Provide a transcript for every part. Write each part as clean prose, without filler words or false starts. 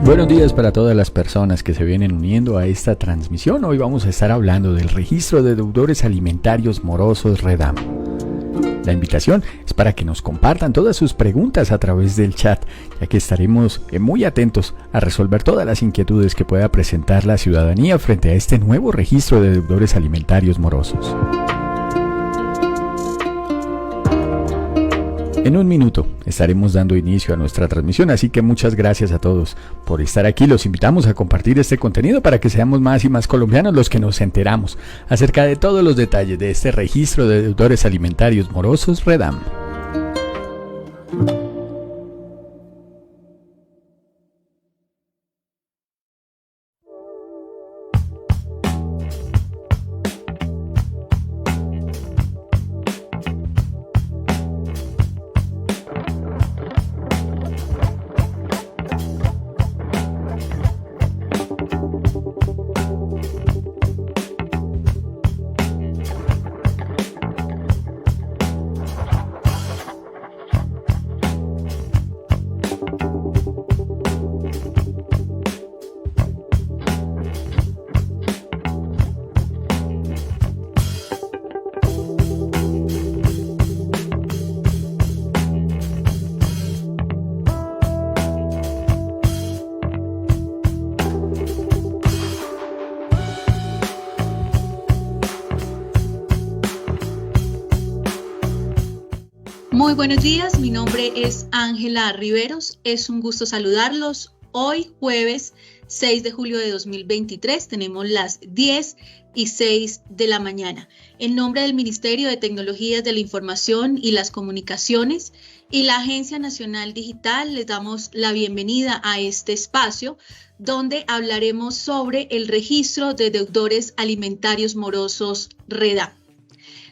Buenos días para todas las personas que se vienen uniendo a esta transmisión. Hoy vamos a estar hablando del registro de deudores alimentarios morosos REDAM. La invitación es para que nos compartan todas sus preguntas a través del chat, ya que estaremos muy atentos a resolver todas las inquietudes que pueda presentar la ciudadanía frente a este nuevo registro de deudores alimentarios morosos. En un minuto estaremos dando inicio a nuestra transmisión, así que muchas gracias a todos por estar aquí. Los invitamos a compartir este contenido para que seamos más y más colombianos los que nos enteramos acerca de todos los detalles de este registro de deudores alimentarios morosos REDAM. Muy buenos días, mi nombre es Ángela Riveros, es un gusto saludarlos. Hoy jueves 6 de julio de 2023 tenemos las 10:06 de la mañana. En nombre del Ministerio de Tecnologías de la Información y las Comunicaciones y la Agencia Nacional Digital les damos la bienvenida a este espacio donde hablaremos sobre el registro de deudores alimentarios morosos REDAM.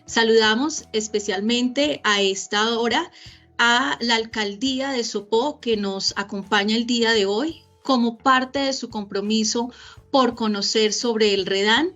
Saludamos especialmente a esta hora a la Alcaldía de Sopó que nos acompaña el día de hoy como parte de su compromiso por conocer sobre el REDAM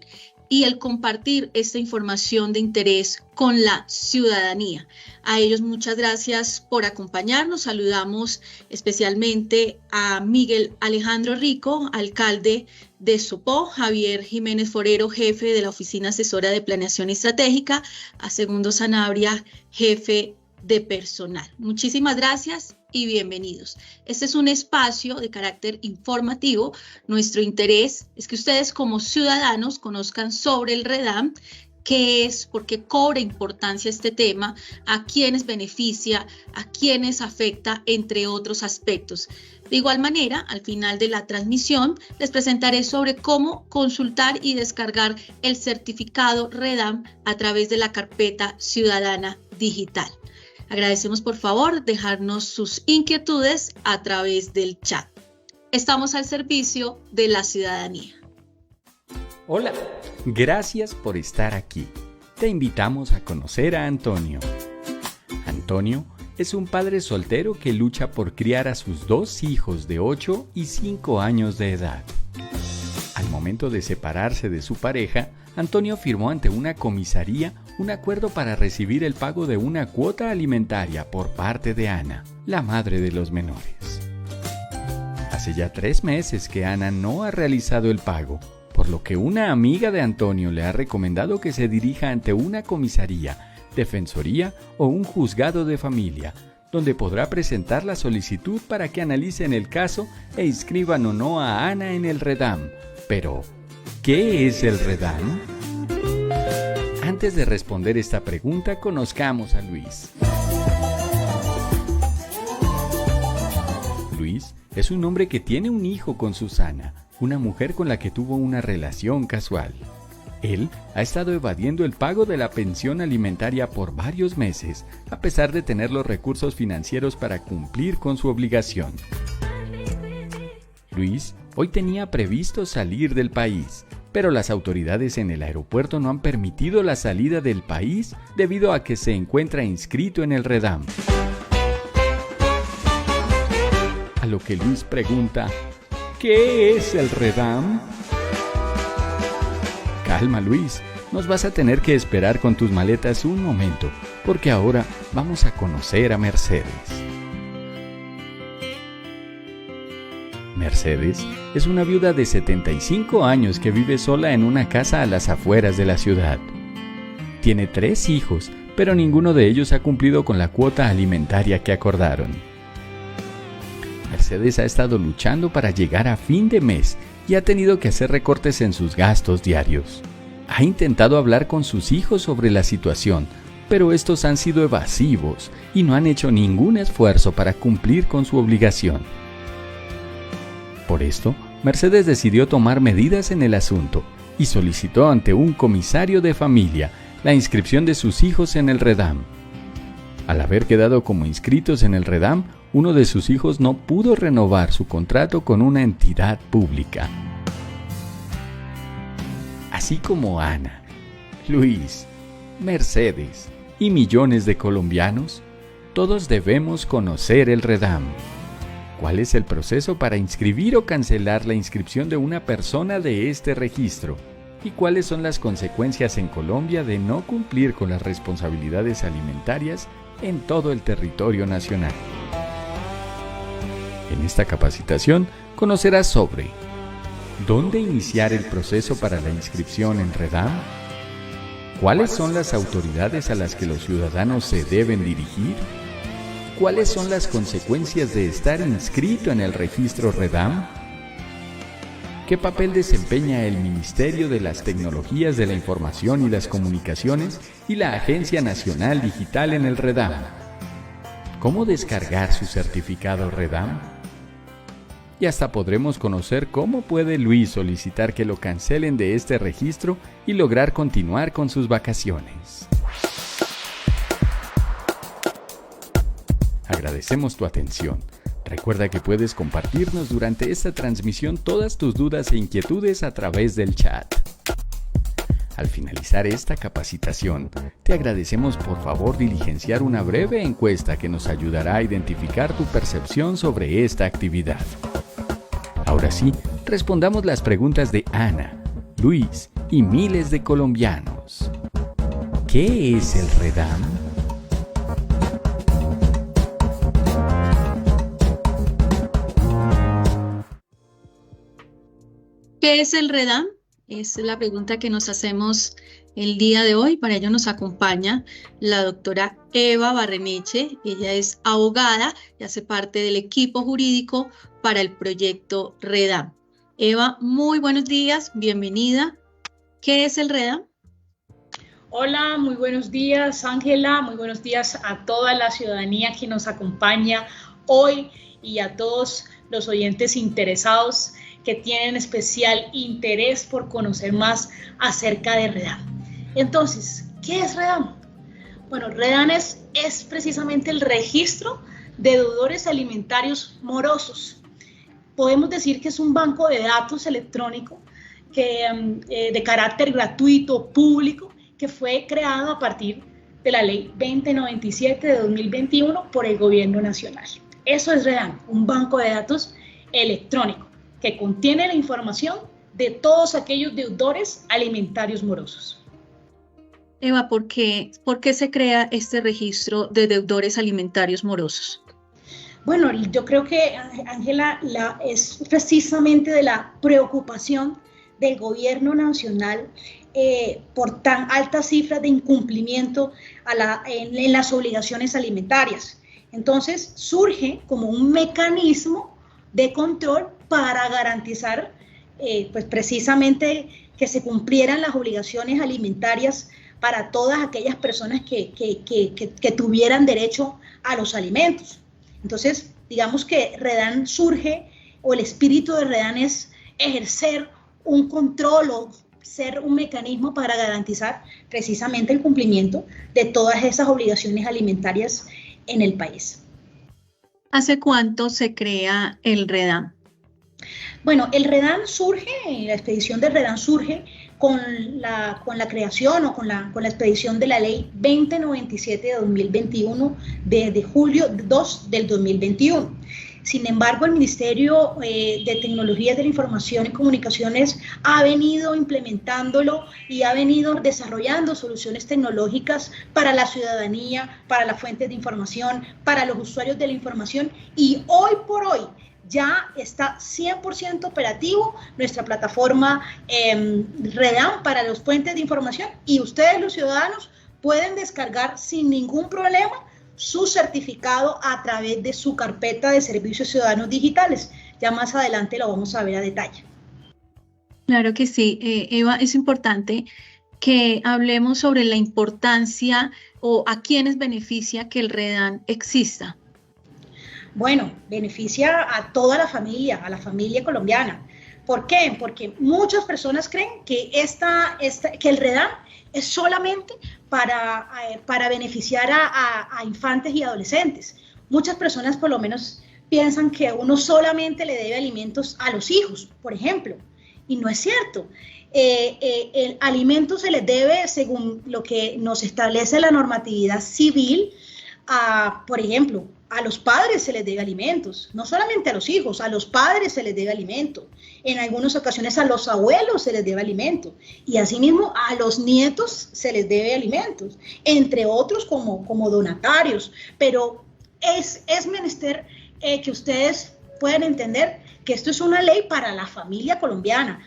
y el compartir esta información de interés con la ciudadanía. A ellos muchas gracias por acompañarnos. Saludamos especialmente a Miguel Alejandro Rico, alcalde de Sopó, Javier Jiménez Forero, jefe de la Oficina Asesora de Planeación Estratégica, a Segundo Sanabria, jefe de personal. Muchísimas gracias y bienvenidos. Este es un espacio de carácter informativo. Nuestro interés es que ustedes como ciudadanos conozcan sobre el REDAM, qué es, por qué cobra importancia este tema, a quiénes beneficia, a quiénes afecta, entre otros aspectos. De igual manera, al final de la transmisión, les presentaré sobre cómo consultar y descargar el certificado REDAM a través de la carpeta Ciudadana Digital. Agradecemos por favor dejarnos sus inquietudes a través del chat. Estamos al servicio de la ciudadanía. Hola, gracias por estar aquí. Te invitamos a conocer a Antonio. Antonio es un padre soltero que lucha por criar a sus dos hijos de 8 y 5 años de edad. Al momento de separarse de su pareja, Antonio firmó ante una comisaría un acuerdo para recibir el pago de una cuota alimentaria por parte de Ana, la madre de los menores. Hace ya 3 meses que Ana no ha realizado el pago, por lo que una amiga de Antonio le ha recomendado que se dirija ante una comisaría, defensoría o un juzgado de familia, donde podrá presentar la solicitud para que analicen el caso e inscriban o no a Ana en el REDAM. Pero, ¿qué es el REDAM? Antes de responder esta pregunta, conozcamos a Luis. Luis es un hombre que tiene un hijo con Susana, una mujer con la que tuvo una relación casual. Él ha estado evadiendo el pago de la pensión alimentaria por varios meses, a pesar de tener los recursos financieros para cumplir con su obligación. Luis hoy tenía previsto salir del país, pero las autoridades en el aeropuerto no han permitido la salida del país debido a que se encuentra inscrito en el REDAM. A lo que Luis pregunta, ¿qué es el REDAM? Calma, Luis, nos vas a tener que esperar con tus maletas un momento, porque ahora vamos a conocer a Mercedes. Mercedes es una viuda de 75 años que vive sola en una casa a las afueras de la ciudad. Tiene 3 hijos, pero ninguno de ellos ha cumplido con la cuota alimentaria que acordaron. Mercedes ha estado luchando para llegar a fin de mes y ha tenido que hacer recortes en sus gastos diarios. Ha intentado hablar con sus hijos sobre la situación, pero estos han sido evasivos y no han hecho ningún esfuerzo para cumplir con su obligación. Por esto, Mercedes decidió tomar medidas en el asunto y solicitó ante un comisario de familia la inscripción de sus hijos en el REDAM. Al haber quedado como inscritos en el REDAM, uno de sus hijos no pudo renovar su contrato con una entidad pública. Así como Ana, Luis, Mercedes y millones de colombianos, todos debemos conocer el REDAM. ¿Cuál es el proceso para inscribir o cancelar la inscripción de una persona de este registro? ¿Y cuáles son las consecuencias en Colombia de no cumplir con las responsabilidades alimentarias en todo el territorio nacional? En esta capacitación conocerás sobre ¿dónde iniciar el proceso para la inscripción en REDAM? ¿Cuáles son las autoridades a las que los ciudadanos se deben dirigir? ¿Cuáles son las consecuencias de estar inscrito en el registro REDAM? ¿Qué papel desempeña el Ministerio de las Tecnologías de la Información y las Comunicaciones y la Agencia Nacional Digital en el REDAM? ¿Cómo descargar su certificado REDAM? Y hasta podremos conocer cómo puede Luis solicitar que lo cancelen de este registro y lograr continuar con sus vacaciones. Agradecemos tu atención. Recuerda que puedes compartirnos durante esta transmisión todas tus dudas e inquietudes a través del chat. Al finalizar esta capacitación, te agradecemos por favor diligenciar una breve encuesta que nos ayudará a identificar tu percepción sobre esta actividad. Ahora sí, respondamos las preguntas de Ana, Luis y miles de colombianos. ¿Qué es el REDAM? ¿Qué es el REDAM? Es la pregunta que nos hacemos el día de hoy. Para ello nos acompaña la doctora Eva Barreneche. Ella es abogada y hace parte del equipo jurídico para el proyecto REDAM. Eva, muy buenos días, bienvenida. ¿Qué es el REDAM? Hola, muy buenos días, Ángela. Muy buenos días a toda la ciudadanía que nos acompaña hoy y a todos los oyentes interesados que tienen especial interés por conocer más acerca de REDAM. Entonces, ¿qué es REDAM? Bueno, REDAM es precisamente el registro de deudores alimentarios morosos. Podemos decir que es un banco de datos electrónico de carácter gratuito, público, que fue creado a partir de la Ley 2097 de 2021 por el Gobierno Nacional. Eso es REDAM, un banco de datos electrónico que contiene la información de todos aquellos deudores alimentarios morosos. Eva, ¿por qué se crea este registro de deudores alimentarios morosos? Bueno, yo creo que, Ángela, es precisamente de la preocupación del Gobierno Nacional por tan altas cifras de incumplimiento en las obligaciones alimentarias. Entonces, surge como un mecanismo de control para garantizar pues precisamente que se cumplieran las obligaciones alimentarias para todas aquellas personas que tuvieran derecho a los alimentos. Entonces, digamos que REDAM surge, o el espíritu de REDAM es ejercer un control o ser un mecanismo para garantizar precisamente el cumplimiento de todas esas obligaciones alimentarias en el país. ¿Hace cuánto se crea el REDAM? Bueno, el REDAM surge, la expedición de REDAM surge con la creación o con la expedición de la Ley 2097 de 2021 de julio 2 del 2021. Sin embargo, el Ministerio de Tecnologías de la Información y Comunicaciones ha venido implementándolo y ha venido desarrollando soluciones tecnológicas para la ciudadanía, para las fuentes de información, para los usuarios de la información, y hoy por hoy, ya está 100% operativo nuestra plataforma REDAM para los fuentes de información, y ustedes, los ciudadanos, pueden descargar sin ningún problema su certificado a través de su carpeta de servicios ciudadanos digitales. Ya más adelante lo vamos a ver a detalle. Claro que sí, Eva, es importante que hablemos sobre la importancia o a quiénes beneficia que el REDAM exista. Bueno, beneficia a toda la familia, a la familia colombiana. ¿Por qué? Porque muchas personas creen que, que el REDAM es solamente para beneficiar a infantes y adolescentes. Muchas personas por lo menos piensan que uno solamente le debe alimentos a los hijos, por ejemplo, y no es cierto. El alimento se les debe según lo que nos establece la normatividad civil. Por ejemplo, a los padres se les debe alimentos, no solamente a los hijos, a los padres se les debe alimento, en algunas ocasiones a los abuelos se les debe alimento, y asimismo a los nietos se les debe alimentos, entre otros como donatarios. Pero es menester que ustedes puedan entender que esto es una ley para la familia colombiana.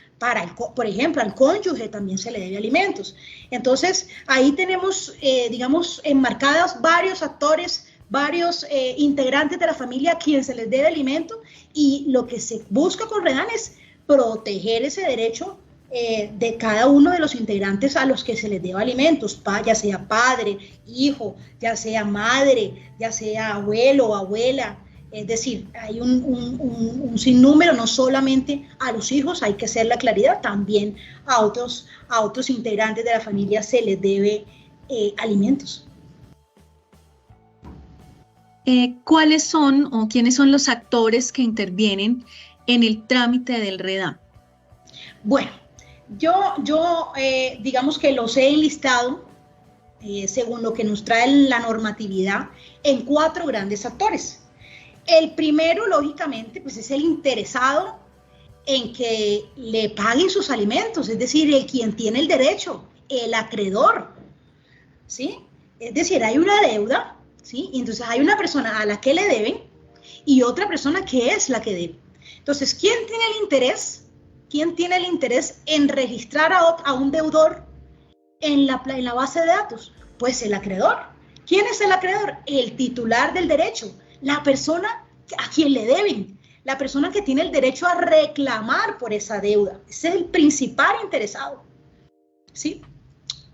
Por ejemplo, al cónyuge también se le debe alimentos. Entonces, ahí tenemos, digamos, enmarcados varios actores, varios integrantes de la familia a quien se les debe alimento, y lo que se busca con REDAM es proteger ese derecho de cada uno de los integrantes a los que se les deba alimentos, ya sea padre, hijo, ya sea madre, ya sea abuelo o abuela. Es decir, hay un sinnúmero, no solamente a los hijos, hay que hacer la claridad, también a otros integrantes de la familia se les debe alimentos. ¿Cuáles son o quiénes son los actores que intervienen en el trámite del REDAM? Bueno, yo digamos que los he enlistado, según lo que nos trae la normatividad, en 4 grandes actores. El primero, lógicamente, pues es el interesado en que le paguen sus alimentos, es decir, el quien tiene el derecho, el acreedor, ¿sí? Es decir, hay una deuda, ¿sí? Y entonces hay una persona a la que le deben y otra persona que es la que debe. Entonces, ¿quién tiene el interés? ¿Quién tiene el interés en registrar a un deudor en la base de datos? Pues el acreedor. ¿Quién es el acreedor? El titular del derecho, la persona a quien le deben, la persona que tiene el derecho a reclamar por esa deuda. Ese es el principal interesado, ¿sí?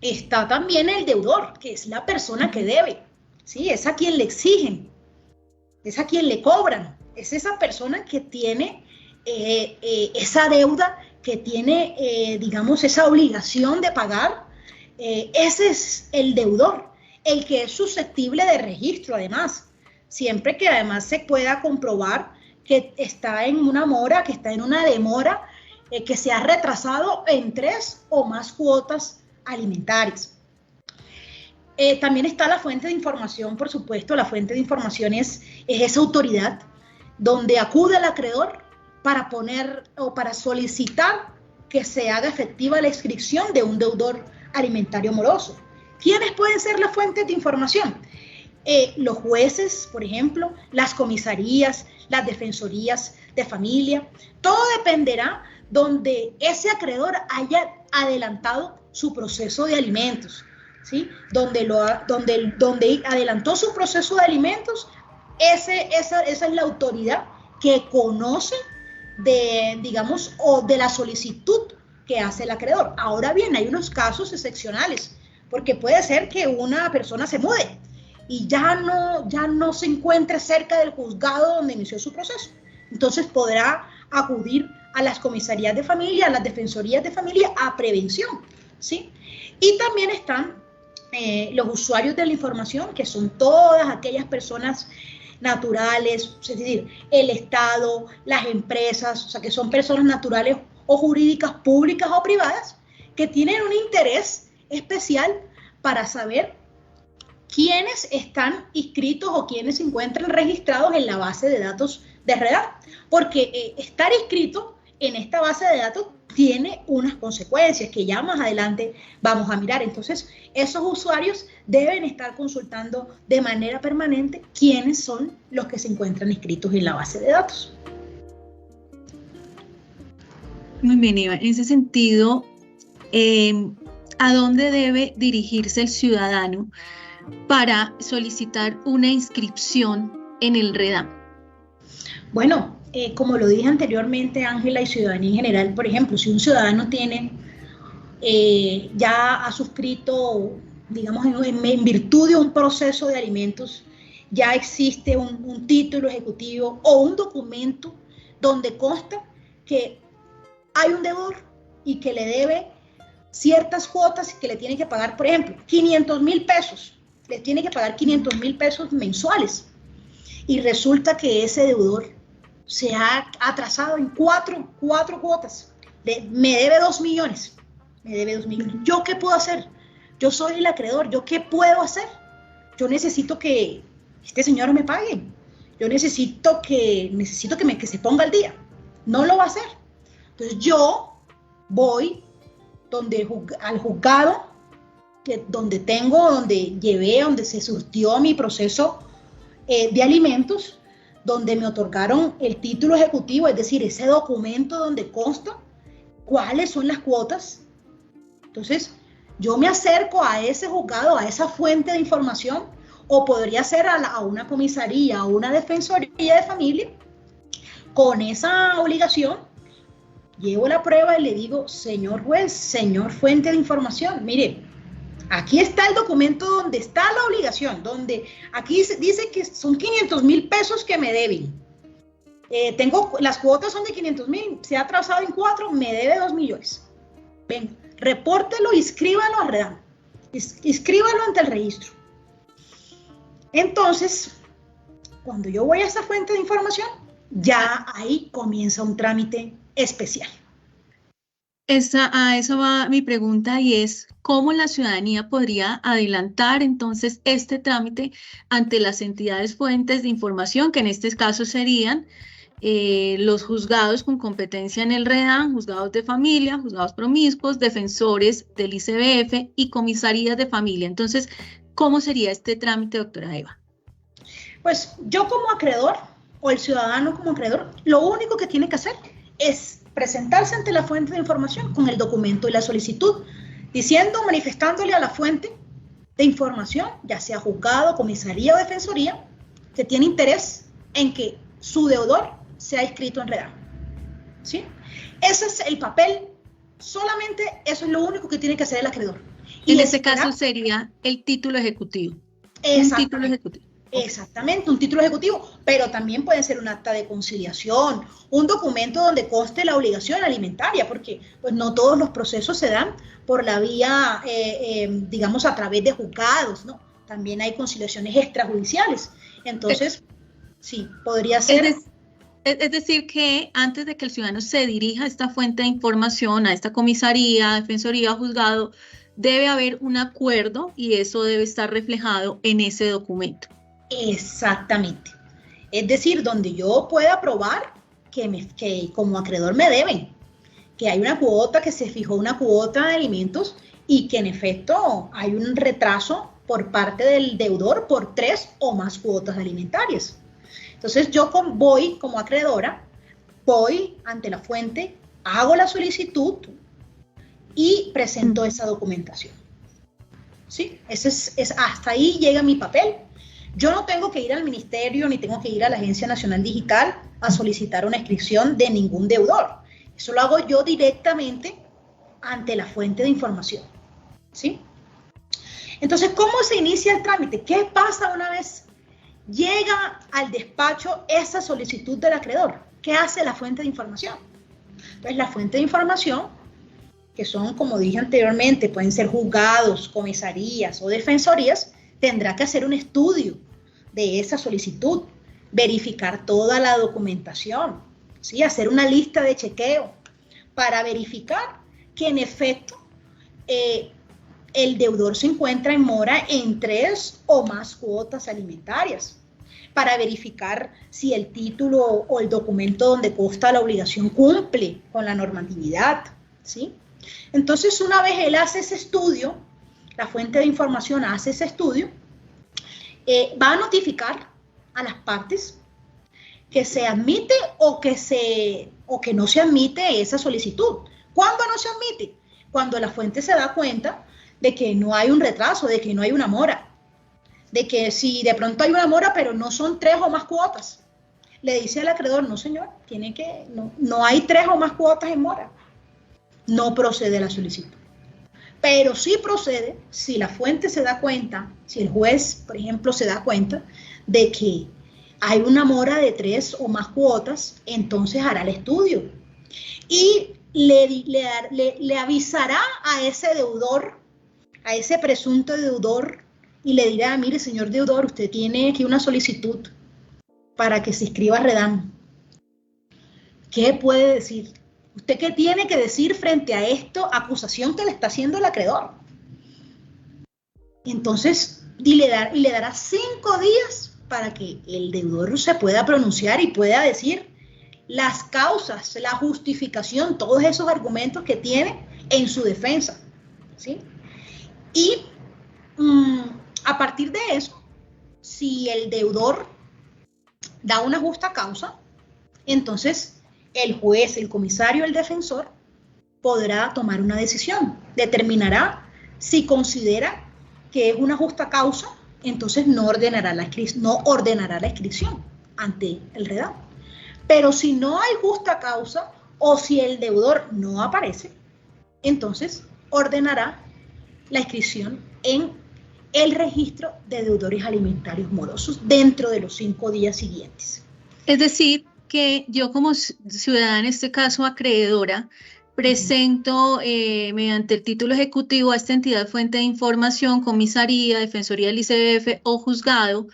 Está también el deudor, que es la persona que debe, ¿sí? Es a quien le exigen, es a quien le cobran, es esa persona que tiene esa deuda, que tiene, digamos, esa obligación de pagar. Ese es el deudor, el que es susceptible de registro, además, siempre que además se pueda comprobar que está en una mora, que está en una demora, que se ha retrasado en 3 o más cuotas alimentarias. También está la fuente de información, por supuesto. La fuente de información es esa autoridad donde acude el acreedor para poner o para solicitar que se haga efectiva la inscripción de un deudor alimentario moroso. ¿Quiénes pueden ser las fuentes de información? Los jueces, por ejemplo, las comisarías, las defensorías de familia. Todo dependerá donde ese acreedor haya adelantado su proceso de alimentos, ¿sí? Donde adelantó su proceso de alimentos, esa es la autoridad que conoce digamos, o de la solicitud que hace el acreedor. Ahora bien, hay unos casos excepcionales, porque puede ser que una persona se mude y ya no se encuentre cerca del juzgado donde inició su proceso. Entonces podrá acudir a las comisarías de familia, a las defensorías de familia, a prevención, ¿sí? Y también están los usuarios de la información, que son todas aquellas personas naturales, es decir, el Estado, las empresas, o sea, que son personas naturales o jurídicas, públicas o privadas, que tienen un interés especial para saber quiénes están inscritos o quiénes se encuentran registrados en la base de datos de REDAM, porque estar inscrito en esta base de datos tiene unas consecuencias que ya más adelante vamos a mirar. Entonces, esos usuarios deben estar consultando de manera permanente quiénes son los que se encuentran inscritos en la base de datos. Muy bien, Eva. En ese sentido, ¿a dónde debe dirigirse el ciudadano para solicitar una inscripción en el REDAM? Bueno, como lo dije anteriormente, Ángela, y ciudadanía en general, por ejemplo, si un ciudadano tiene, ya ha suscrito, digamos, en virtud de un proceso de alimentos, ya existe un título ejecutivo o un documento donde consta que hay un deudor y que le debe ciertas cuotas que le tiene que pagar, por ejemplo, 500,000 pesos, le tiene que pagar 500,000 pesos mensuales, y resulta que ese deudor se ha atrasado en cuatro cuotas, me debe 2 millones, ¿yo qué puedo hacer? Yo soy el acreedor, ¿yo qué puedo hacer? Yo necesito que este señor me pague, yo necesito que se ponga al día, no lo va a hacer. Entonces yo voy al juzgado, donde se surtió mi proceso de alimentos, donde me otorgaron el título ejecutivo, es decir, ese documento donde consta cuáles son las cuotas. Entonces, yo me acerco a ese juzgado, a esa fuente de información, o podría ser a una comisaría o una defensoría de familia, con esa obligación. Llevo la prueba y le digo, señor juez, señor fuente de información, mire, aquí está el documento donde está la obligación, donde aquí dice que son 500,000 pesos que me deben. Las cuotas son de 500,000, se ha atrasado en 4, me debe 2 millones. Venga, repórtelo, inscríbalo a REDAM, inscríbalo ante el registro. Entonces, cuando yo voy a esa fuente de información, ya ahí comienza un trámite especial. A eso va mi pregunta, y es ¿cómo la ciudadanía podría adelantar entonces este trámite ante las entidades fuentes de información, que en este caso serían los juzgados con competencia en el REDAM, juzgados de familia, juzgados promiscuos, defensores del ICBF y comisarías de familia? Entonces, ¿cómo sería este trámite, doctora Eva? Pues yo como acreedor, o el ciudadano como acreedor, lo único que tiene que hacer es presentarse ante la fuente de información con el documento y la solicitud, manifestándole a la fuente de información, ya sea juzgado, comisaría o defensoría, que tiene interés en que su deudor sea inscrito en REDAM. ¿Sí? Ese es el papel, solamente eso es lo único que tiene que hacer el acreedor. En ese caso sería el título ejecutivo. Exactamente, un título ejecutivo, pero también puede ser un acta de conciliación, un documento donde conste la obligación alimentaria, porque pues no todos los procesos se dan por la vía, digamos, a través de juzgados, ¿no? También hay conciliaciones extrajudiciales. Entonces, sí, podría ser. Es decir, que antes de que el ciudadano se dirija a esta fuente de información, a esta comisaría, defensoría, juzgado, debe haber un acuerdo y eso debe estar reflejado en ese documento. Exactamente. Es decir, donde yo pueda probar que como acreedor me deben, que hay una cuota, que se fijó una cuota de alimentos y que en efecto hay un retraso por parte del deudor por 3 o más cuotas alimentarias. Entonces yo voy como acreedora, voy ante la fuente, hago la solicitud y presento esa documentación. ¿Sí? Hasta ahí llega mi papel. Yo no tengo que ir al ministerio ni tengo que ir a la Agencia Nacional Digital a solicitar una inscripción de ningún deudor. Eso lo hago yo directamente ante la fuente de información. ¿Sí? Entonces, ¿cómo se inicia el trámite? ¿Qué pasa una vez llega al despacho esa solicitud del acreedor? ¿Qué hace la fuente de información? Entonces, la fuente de información, que son, como dije anteriormente, pueden ser juzgados, comisarías o defensorías, tendrá que hacer un estudio de esa solicitud, verificar toda la documentación, ¿sí? Hacer una lista de chequeo para verificar que en efecto el deudor se encuentra en mora en 3 o más cuotas alimentarias, para verificar si el título o el documento donde consta la obligación cumple con la normatividad, ¿sí? Entonces, una vez él hace ese estudio, la fuente de información hace ese estudio, va a notificar a las partes que se admite o que no se admite esa solicitud. ¿Cuándo no se admite? Cuando la fuente se da cuenta de que no hay un retraso, de que no hay una mora, de que si de pronto hay una mora, pero no son 3 o más cuotas, le dice al acreedor, no señor, no hay 3 o más cuotas en mora. No procede la solicitud. Pero sí procede si la fuente se da cuenta, si el juez, por ejemplo, se da cuenta de que hay una mora de 3 o más cuotas, entonces hará el estudio y le avisará a ese deudor, a ese presunto deudor, y le dirá, mire, señor deudor, usted tiene aquí una solicitud para que se inscriba a REDAM. ¿Qué puede decir? ¿Usted qué tiene que decir frente a esta acusación que le está haciendo el acreedor? Entonces, y le dará 5 días para que el deudor se pueda pronunciar y pueda decir las causas, la justificación, todos esos argumentos que tiene en su defensa, ¿sí? Y a partir de eso, si el deudor da una justa causa, entonces el juez, el comisario, el defensor podrá tomar una decisión, determinará si considera que es una justa causa, entonces no ordenará la inscripción ante el REDAM. Pero si no hay justa causa o si el deudor no aparece, entonces ordenará la inscripción en el registro de deudores alimentarios morosos dentro de los 5 días siguientes. Es decir, que yo como ciudadana, en este caso acreedora, presento mediante el título ejecutivo a esta entidad fuente de información, comisaría, defensoría del ICBF o juzgado,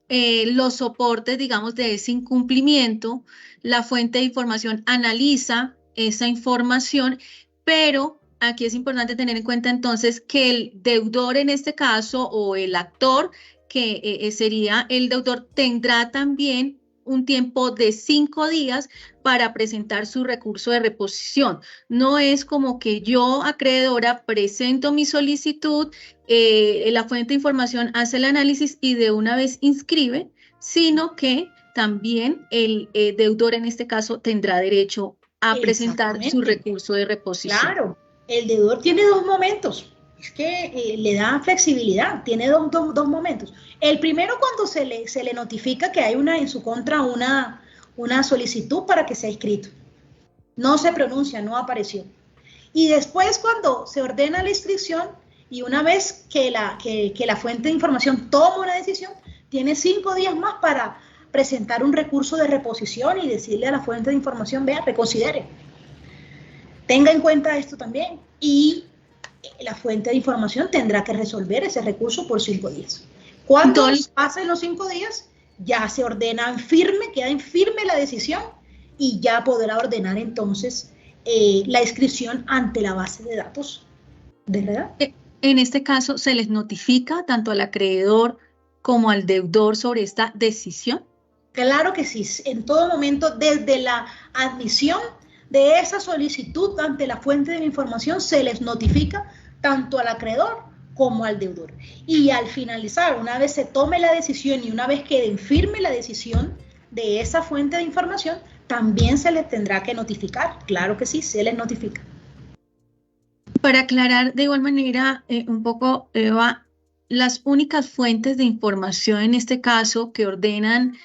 los soportes, digamos, de ese incumplimiento. La fuente de información analiza esa información, pero aquí es importante tener en cuenta entonces que el deudor en este caso, o el actor que sería el deudor, tendrá también un tiempo de 5 días para presentar su recurso de reposición. No es como que yo, acreedora, presento mi solicitud, la fuente de información hace el análisis y de una vez inscribe, sino que también el deudor en este caso tendrá derecho a presentar su recurso de reposición. Claro, el deudor tiene 2 momentos. Es que le da flexibilidad, tiene dos momentos. El primero, cuando se le notifica que hay en su contra una solicitud para que sea inscrito. No se pronuncia, no apareció. Y después, cuando se ordena la inscripción, y una vez que la fuente de información toma una decisión, tiene 5 días más para presentar un recurso de reposición y decirle a la fuente de información, vea, reconsidere. Tenga en cuenta esto también. Y la fuente de información tendrá que resolver ese recurso por 5 días. Cuando pasen los 5 días, ya se ordena en firme, queda en firme la decisión y ya podrá ordenar entonces la inscripción ante la base de datos de REDAM. En este caso, ¿se les notifica tanto al acreedor como al deudor sobre esta decisión? Claro que sí, en todo momento, desde la admisión de esa solicitud ante la fuente de la información, se les notifica tanto al acreedor como al deudor. Y al finalizar, una vez se tome la decisión y una vez quede en firme la decisión de esa fuente de información, también se les tendrá que notificar. Claro que sí, se les notifica. Para aclarar de igual manera un poco, Eva, las únicas fuentes de información en este caso que ordenan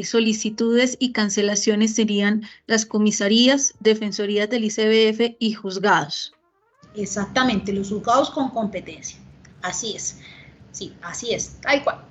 solicitudes y cancelaciones serían las comisarías, defensorías del ICBF y juzgados. Exactamente, los juzgados con competencia. Así es. Sí, así es, tal cual.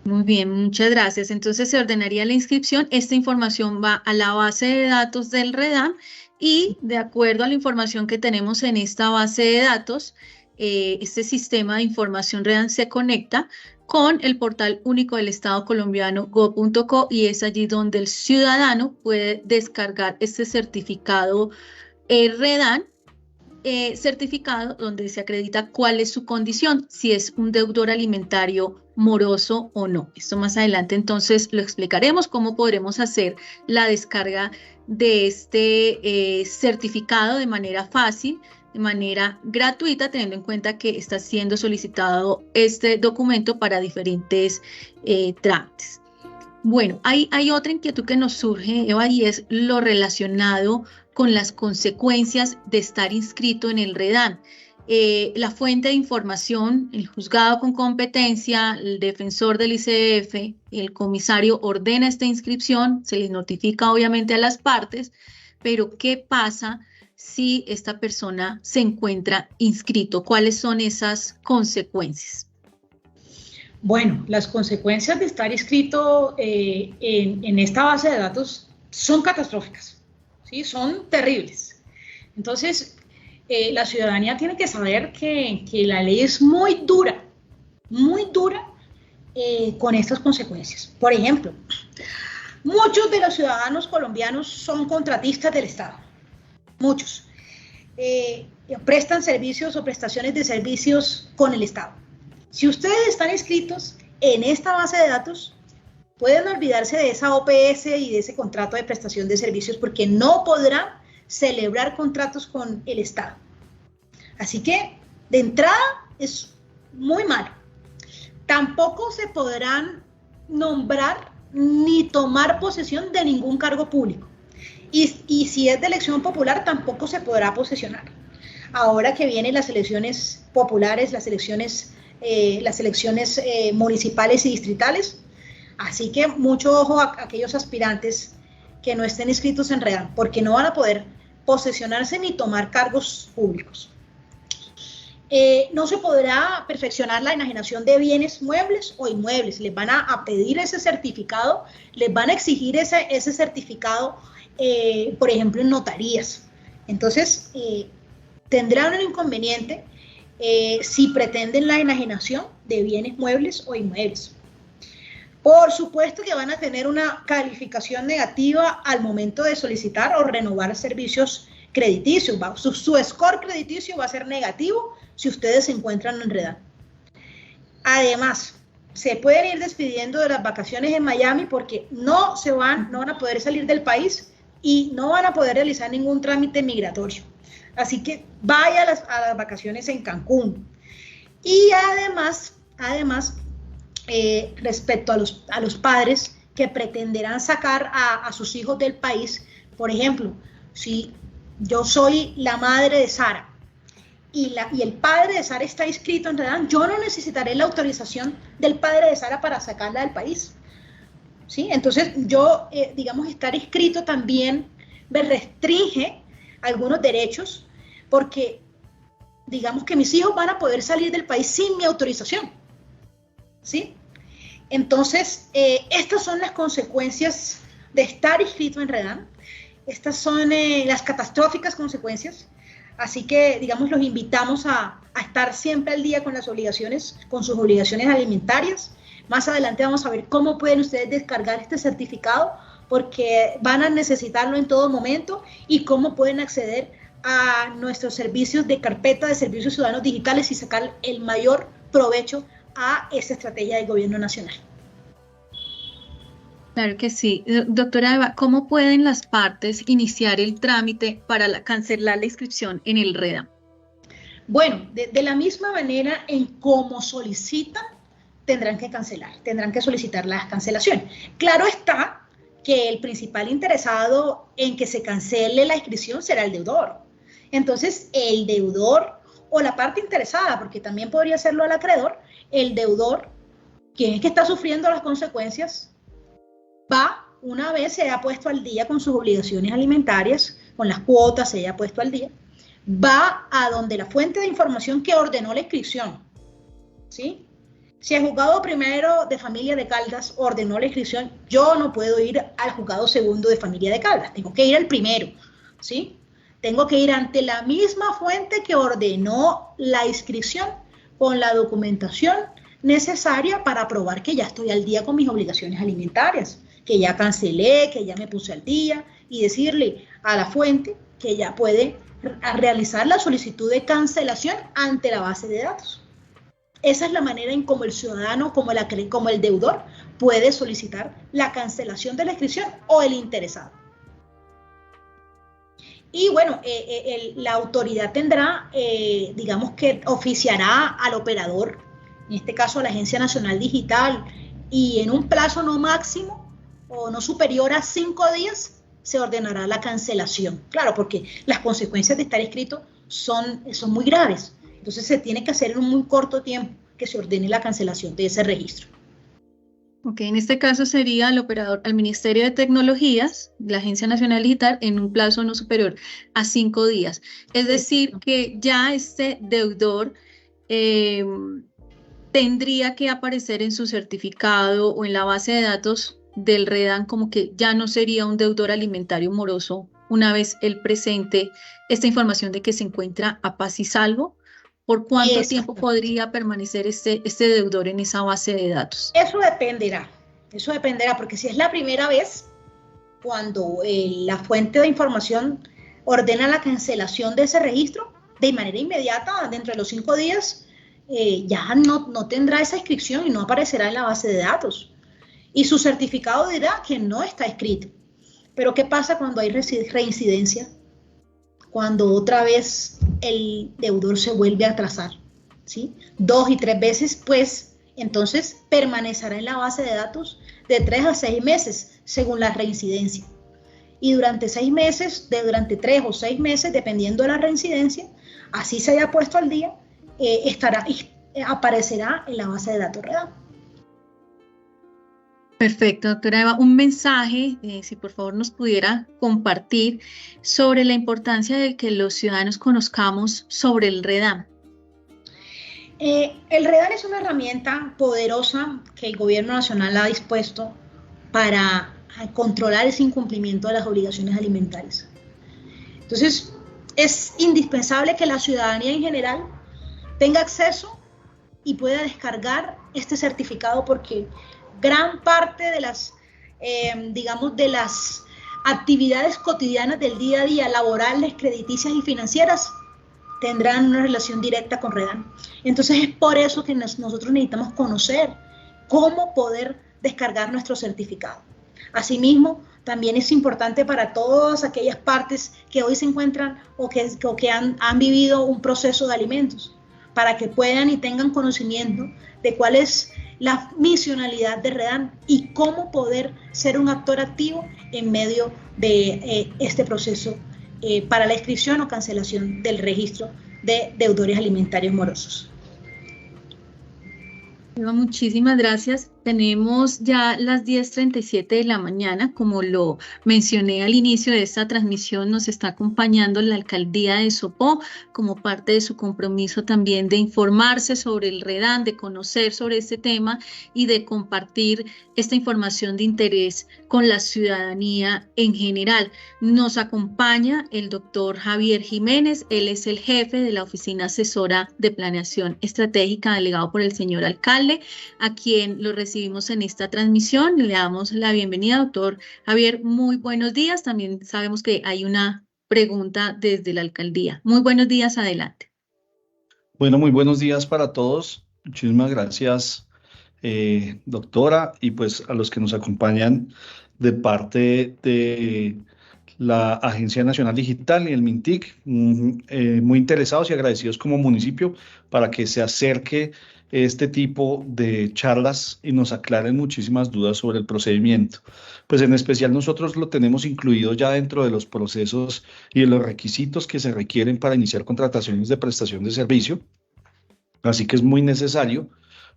Muy bien, muchas gracias. Entonces se ordenaría la inscripción. Esta información va a la base de datos del REDAM y de acuerdo a la información que tenemos en esta base de datos, este sistema de información REDAM se conecta con el portal único del Estado colombiano go.co y es allí donde el ciudadano puede descargar este certificado REDAM, certificado donde se acredita cuál es su condición, si es un deudor alimentario moroso o no. Esto más adelante entonces lo explicaremos, cómo podremos hacer la descarga de este certificado de manera fácil, de manera gratuita, teniendo en cuenta que está siendo solicitado este documento para diferentes trámites. Bueno, hay otra inquietud que nos surge, Eva, y es lo relacionado con las consecuencias de estar inscrito en el REDAN. La fuente de información, el juzgado con competencia, el defensor del ICF, el comisario ordena esta inscripción, se les notifica obviamente a las partes, pero ¿qué pasa si esta persona se encuentra inscrito? ¿Cuáles son esas consecuencias? Bueno, las consecuencias de estar inscrito en esta base de datos son catastróficas, ¿sí? Son terribles. Entonces, la ciudadanía tiene que saber que la ley es muy dura con estas consecuencias. Por ejemplo, muchos de los ciudadanos colombianos son contratistas del Estado, muchos. Prestan servicios o prestaciones de servicios con el Estado. Si ustedes están inscritos en esta base de datos, pueden olvidarse de esa OPS y de ese contrato de prestación de servicios porque no podrán celebrar contratos con el Estado. Así que, de entrada, es muy malo. Tampoco se podrán nombrar ni tomar posesión de ningún cargo público. Y si es de elección popular, tampoco se podrá posesionar. Ahora que vienen las elecciones populares, las elecciones municipales y distritales, así que mucho ojo a aquellos aspirantes que no estén inscritos en REDAN, porque no van a poder posesionarse ni tomar cargos públicos. No se podrá perfeccionar la enajenación de bienes muebles o inmuebles. Les van a pedir ese certificado, les van a exigir ese certificado, por ejemplo, en notarías. Entonces, tendrán un inconveniente si pretenden la enajenación de bienes muebles o inmuebles. Por supuesto que van a tener una calificación negativa al momento de solicitar o renovar servicios crediticios. Su score crediticio va a ser negativo si ustedes se encuentran en REDAN. Además, se pueden ir despidiendo de las vacaciones en Miami porque no van a poder salir del país y no van a poder realizar ningún trámite migratorio. Así que vaya a las vacaciones en Cancún. Y además, respecto a los padres que pretenderán sacar a sus hijos del país, por ejemplo, si yo soy la madre de Sara y el padre de Sara está inscrito en REDAN, yo no necesitaré la autorización del padre de Sara para sacarla del país, ¿sí? Entonces yo, estar inscrito también me restringe algunos derechos porque digamos que mis hijos van a poder salir del país sin mi autorización, ¿sí? Entonces, estas son las consecuencias de estar inscrito en REDAN. Estas son las catastróficas consecuencias. Así que, los invitamos a estar siempre al día con sus obligaciones alimentarias. Más adelante vamos a ver cómo pueden ustedes descargar este certificado, porque van a necesitarlo en todo momento, y cómo pueden acceder a nuestros servicios de carpeta de servicios ciudadanos digitales y sacar el mayor provecho a esa estrategia del gobierno nacional. Claro que sí. Doctora Eva, ¿cómo pueden las partes iniciar el trámite para cancelar la inscripción en el REDAN? Bueno, de la misma manera en cómo solicitan, tendrán que solicitar las cancelaciones. Claro está que el principal interesado en que se cancele la inscripción será el deudor. Entonces, el deudor o la parte interesada, porque también podría serlo el acreedor, el deudor, quien es que está sufriendo las consecuencias, va, una vez se haya puesto al día con sus obligaciones alimentarias, con las cuotas se haya puesto al día, va a donde la fuente de información que ordenó la inscripción, ¿sí? Si el juzgado primero de familia de Caldas ordenó la inscripción, yo no puedo ir al juzgado segundo de familia de Caldas, tengo que ir al primero, ¿sí? Tengo que ir ante la misma fuente que ordenó la inscripción con la documentación necesaria para probar que ya estoy al día con mis obligaciones alimentarias, que ya cancelé, que ya me puse al día, y decirle a la fuente que ya puede realizar la solicitud de cancelación ante la base de datos. Esa es la manera en cómo el ciudadano, como el deudor, puede solicitar la cancelación de la inscripción o el interesado. Y bueno, la autoridad tendrá, que oficiará al operador, en este caso a la Agencia Nacional Digital, y en un plazo no máximo o no superior a 5 días, se ordenará la cancelación. Claro, porque las consecuencias de estar inscrito son muy graves. Entonces se tiene que hacer en un muy corto tiempo que se ordene la cancelación de ese registro. Ok, en este caso sería al Ministerio de Tecnologías, la Agencia Nacional Digital, en un plazo no superior a 5 días. Es decir, que ya este deudor tendría que aparecer en su certificado o en la base de datos del REDAM como que ya no sería un deudor alimentario moroso una vez él presente esta información de que se encuentra a paz y salvo. ¿Por cuánto tiempo podría permanecer este deudor en esa base de datos? Eso dependerá, porque si es la primera vez, cuando la fuente de información ordena la cancelación de ese registro, de manera inmediata, dentro de los 5 días, ya no tendrá esa inscripción y no aparecerá en la base de datos. Y su certificado dirá que no está inscrito. Pero ¿qué pasa cuando hay reincidencia? Cuando otra vez el deudor se vuelve a atrasar, ¿sí? 2 y 3 veces, pues entonces permanecerá en la base de datos de 3 a 6 meses, según la reincidencia. Y durante 6 meses, durante 3 o 6 meses, dependiendo de la reincidencia, así se haya puesto al día, aparecerá en la base de datos REDAM. Perfecto, doctora Eva. Un mensaje, si por favor nos pudiera compartir sobre la importancia de que los ciudadanos conozcamos sobre el REDAM. El REDAM es una herramienta poderosa que el Gobierno Nacional ha dispuesto para controlar ese incumplimiento de las obligaciones alimentarias. Entonces, es indispensable que la ciudadanía en general tenga acceso y pueda descargar este certificado, porque gran parte de las, de las actividades cotidianas del día a día, laborales, crediticias y financieras, tendrán una relación directa con REDAM. Entonces es por eso que nosotros necesitamos conocer cómo poder descargar nuestro certificado. Asimismo, también es importante para todas aquellas partes que hoy se encuentran o que han vivido un proceso de alimentos, para que puedan y tengan conocimiento de cuál es la misionalidad de REDAM y cómo poder ser un actor activo en medio de este proceso para la inscripción o cancelación del registro de deudores alimentarios morosos. Muchísimas gracias. Tenemos ya las 10:37 de la mañana. Como lo mencioné al inicio de esta transmisión, nos está acompañando la Alcaldía de Sopó como parte de su compromiso también de informarse sobre el REDAM, de conocer sobre este tema y de compartir esta información de interés con la ciudadanía en general. Nos acompaña el doctor Javier Jiménez. Él es el jefe de la Oficina Asesora de Planeación Estratégica, delegado por el señor alcalde, a quien lo recibimos en esta transmisión. Le damos la bienvenida, doctor Javier. Muy buenos días. También sabemos que hay una pregunta desde la alcaldía. Muy buenos días, adelante. Bueno, muy buenos días para todos. Muchísimas gracias, doctora, y pues a los que nos acompañan de parte de la Agencia Nacional Digital y el MINTIC, muy interesados y agradecidos como municipio para que se acerque este tipo de charlas y nos aclaren muchísimas dudas sobre el procedimiento. Pues en especial nosotros lo tenemos incluido ya dentro de los procesos y de los requisitos que se requieren para iniciar contrataciones de prestación de servicio. Así que es muy necesario,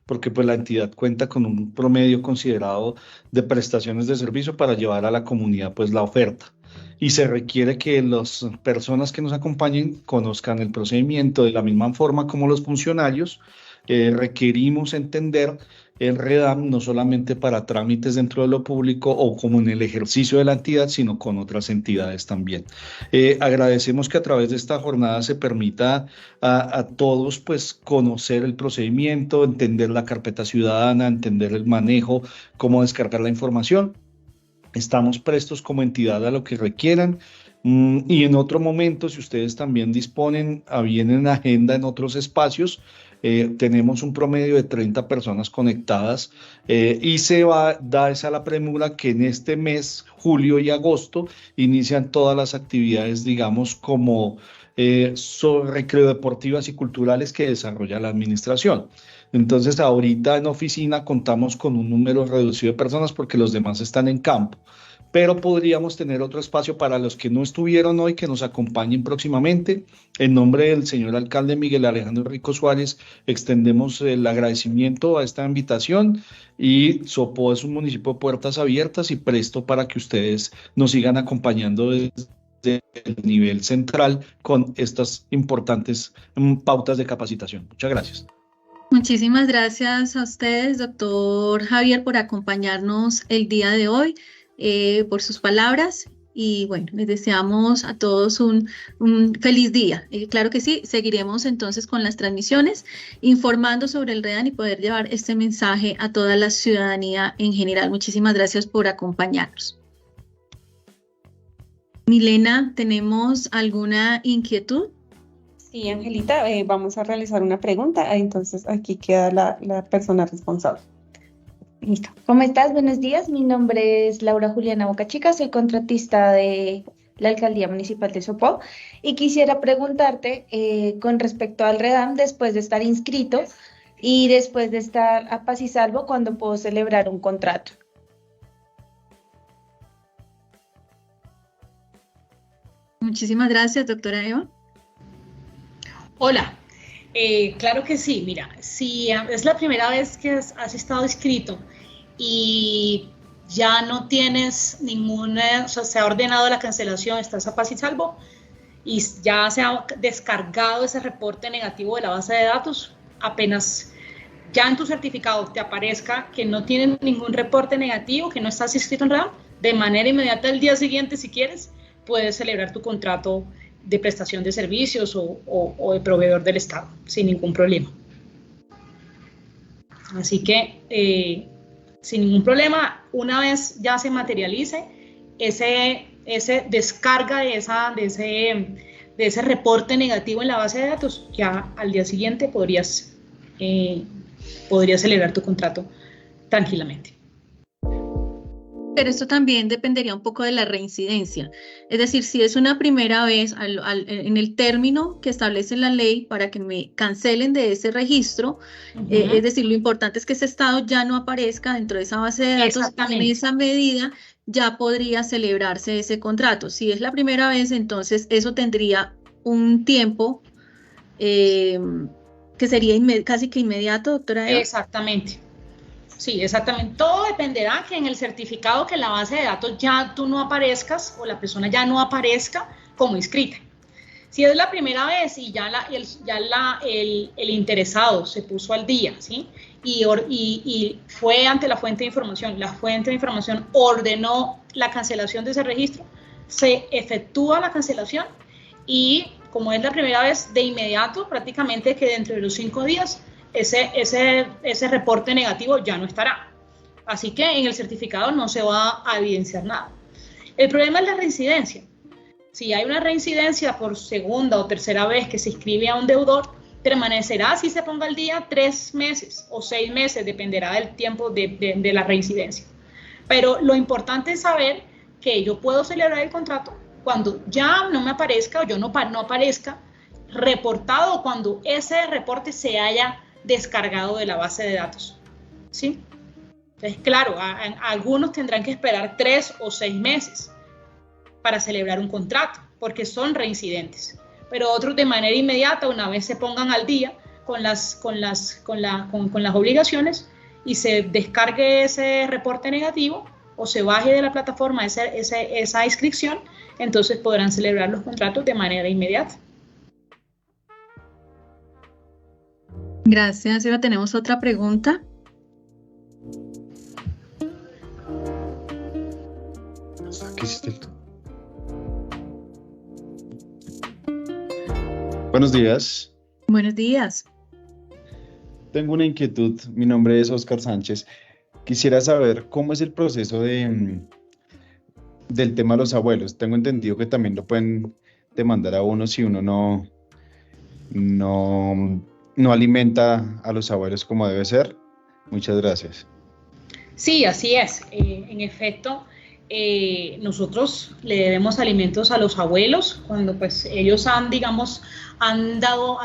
porque pues la entidad cuenta con un promedio considerado de prestaciones de servicio para llevar a la comunidad pues la oferta. Y se requiere que las personas que nos acompañen conozcan el procedimiento de la misma forma como los funcionarios. Requerimos entender el REDAM no solamente para trámites dentro de lo público o como en el ejercicio de la entidad, sino con otras entidades también. Agradecemos que a través de esta jornada se permita a todos pues conocer el procedimiento, entender la carpeta ciudadana, entender el manejo, cómo descargar la información. Estamos prestos como entidad a lo que requieran. Y en otro momento, si ustedes también disponen a bien en agenda en otros espacios, tenemos un promedio de 30 personas conectadas y se va a dar esa la premura que en este mes, julio y agosto, inician todas las actividades, digamos, como recreo deportivas y culturales que desarrolla la administración. Entonces, ahorita en oficina contamos con un número reducido de personas porque los demás están en campo, pero podríamos tener otro espacio para los que no estuvieron hoy, que nos acompañen próximamente. En nombre del señor alcalde Miguel Alejandro Rico Suárez, extendemos el agradecimiento a esta invitación y Sopó es un municipio de puertas abiertas y presto para que ustedes nos sigan acompañando desde el nivel central con estas importantes pautas de capacitación. Muchas gracias. Muchísimas gracias a ustedes, doctor Javier, por acompañarnos el día de hoy, por sus palabras. Y bueno, les deseamos a todos un feliz día. Claro que sí, seguiremos entonces con las transmisiones, informando sobre el REDAN y poder llevar este mensaje a toda la ciudadanía en general. Muchísimas gracias por acompañarnos. Milena, ¿tenemos alguna inquietud? Sí, Angelita, vamos a realizar una pregunta, entonces aquí queda la persona responsable. Listo. ¿Cómo estás? Buenos días. Mi nombre es Laura Juliana Bocachica, soy contratista de la Alcaldía Municipal de Sopó y quisiera preguntarte con respecto al REDAM, después de estar inscrito y después de estar a paz y salvo, ¿cuándo puedo celebrar un contrato? Muchísimas gracias, doctora Eva. Hola, claro que sí. Mira, si es la primera vez que has estado inscrito y ya no tienes ninguna, o sea, se ha ordenado la cancelación, estás a paz y salvo y ya se ha descargado ese reporte negativo de la base de datos, apenas ya en tu certificado te aparezca que no tienes ningún reporte negativo, que no estás inscrito en REDAM, de manera inmediata el día siguiente, si quieres, puedes celebrar tu contrato de prestación de servicios o de proveedor del Estado, sin ningún problema. Así que, sin ningún problema, una vez ya se materialice ese descarga de ese reporte negativo en la base de datos, ya al día siguiente podrías celebrar tu contrato tranquilamente. Pero esto también dependería un poco de la reincidencia. Es decir, si es una primera vez en el término que establece la ley para que me cancelen de ese registro, es decir, lo importante es que ese estado ya no aparezca dentro de esa base de datos. En esa medida ya podría celebrarse ese contrato. Si es la primera vez, entonces eso tendría un tiempo que sería casi que inmediato, doctora Eva. Exactamente. Sí, exactamente. Todo dependerá que en el certificado que en la base de datos ya tú no aparezcas o la persona ya no aparezca como inscrita. Si es la primera vez y ya el interesado se puso al día, ¿sí? Y fue ante la fuente de información, la fuente de información ordenó la cancelación de ese registro, se efectúa la cancelación y como es la primera vez, de inmediato, prácticamente que dentro de los 5 días, ese reporte negativo ya no estará. Así que en el certificado no se va a evidenciar nada. El problema es la reincidencia. Si hay una reincidencia por segunda o tercera vez que se inscribe a un deudor, permanecerá, si se ponga al día, 3 meses o 6 meses, dependerá del tiempo de la reincidencia. Pero lo importante es saber que yo puedo celebrar el contrato cuando ya no me aparezca o yo no aparezca reportado o cuando ese reporte se haya descargado de la base de datos, ¿sí? Entonces, claro, algunos tendrán que esperar 3 o 6 meses para celebrar un contrato, porque son reincidentes, pero otros de manera inmediata, una vez se pongan al día con las obligaciones y se descargue ese reporte negativo o se baje de la plataforma esa inscripción, entonces podrán celebrar los contratos de manera inmediata. Gracias, Eva. ¿Tenemos otra pregunta? ¿Qué hiciste tú? Buenos días. Buenos días. Tengo una inquietud. Mi nombre es Oscar Sánchez. Quisiera saber cómo es el proceso del tema de los abuelos. Tengo entendido que también lo pueden demandar a uno si uno no alimenta a los abuelos como debe ser. Muchas gracias. Sí, así es. En efecto, nosotros le debemos alimentos a los abuelos cuando pues ellos han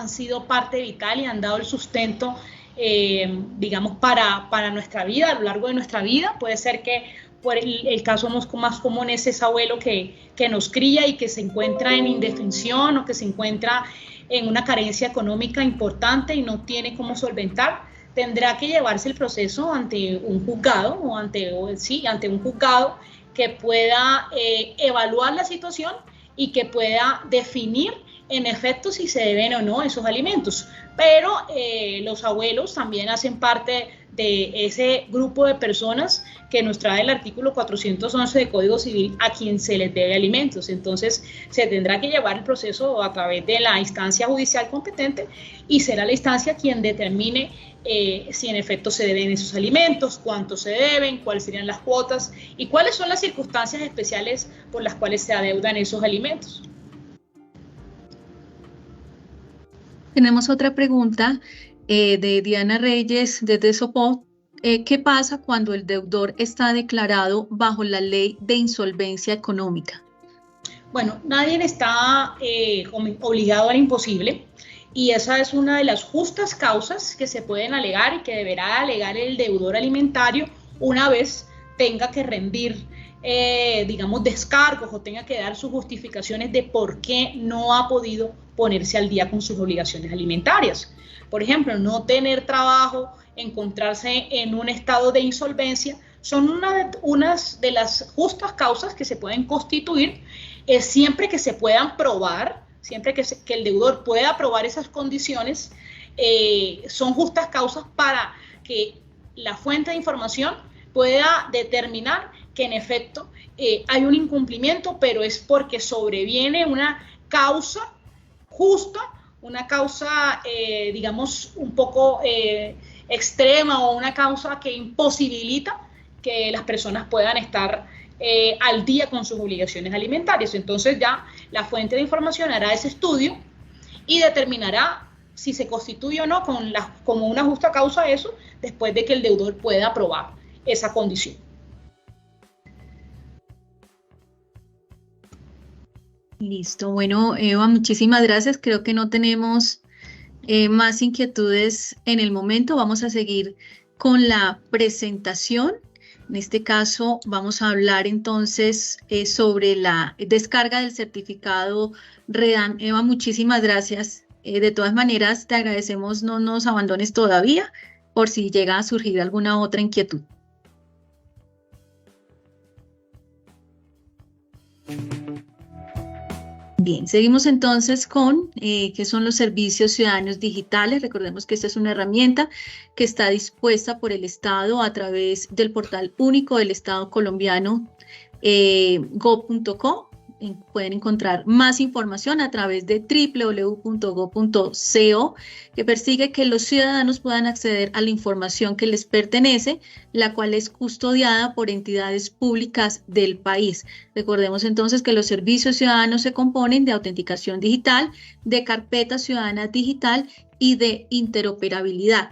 sido parte vital y han dado el sustento digamos, para nuestra vida, a lo largo de nuestra vida. Puede ser que por el caso más común es ese abuelo que nos cría y que se encuentra en indefensión o que se encuentra en una carencia económica importante y no tiene cómo solventar. Tendrá que llevarse el proceso ante un juzgado ante un juzgado que pueda evaluar la situación y que pueda definir en efecto si se deben o no esos alimentos. Pero los abuelos también hacen parte de ese grupo de personas que nos trae el artículo 411 del Código Civil, a quien se les debe alimentos. Entonces se tendrá que llevar el proceso a través de la instancia judicial competente y será la instancia quien determine si en efecto se deben esos alimentos, cuánto se deben, cuáles serían las cuotas y cuáles son las circunstancias especiales por las cuales se adeudan esos alimentos. Tenemos otra pregunta de Diana Reyes desde Sopó. ¿Qué pasa cuando el deudor está declarado bajo la ley de insolvencia económica? Bueno, nadie está obligado al imposible y esa es una de las justas causas que se pueden alegar y que deberá alegar el deudor alimentario una vez tenga que rendir digamos, descargos o tenga que dar sus justificaciones de por qué no ha podido ponerse al día con sus obligaciones alimentarias. Por ejemplo, no tener trabajo, encontrarse en un estado de insolvencia, son unas de las justas causas que se pueden constituir siempre que se puedan probar, siempre que el deudor pueda probar esas condiciones, son justas causas para que la fuente de información pueda determinar que en efecto hay un incumplimiento, pero es porque sobreviene una causa justa, una causa, digamos, un poco extrema o una causa que imposibilita que las personas puedan estar al día con sus obligaciones alimentarias. Entonces ya la fuente de información hará ese estudio y determinará si se constituye o no como una justa causa eso, después de que el deudor pueda probar esa condición. Listo, bueno, Eva, muchísimas gracias. Creo que no tenemos más inquietudes en el momento. Vamos a seguir con la presentación. En este caso vamos a hablar entonces sobre la descarga del certificado REDAM. Eva, muchísimas gracias. De todas maneras, te agradecemos, no nos abandones todavía por si llega a surgir alguna otra inquietud. Bien, seguimos entonces con qué son los servicios ciudadanos digitales. Recordemos que esta es una herramienta que está dispuesta por el Estado a través del portal único del Estado colombiano, go.co. Pueden encontrar más información a través de www.go.co, que persigue que los ciudadanos puedan acceder a la información que les pertenece, la cual es custodiada por entidades públicas del país. Recordemos entonces que los servicios ciudadanos se componen de autenticación digital, de carpeta ciudadana digital y de interoperabilidad.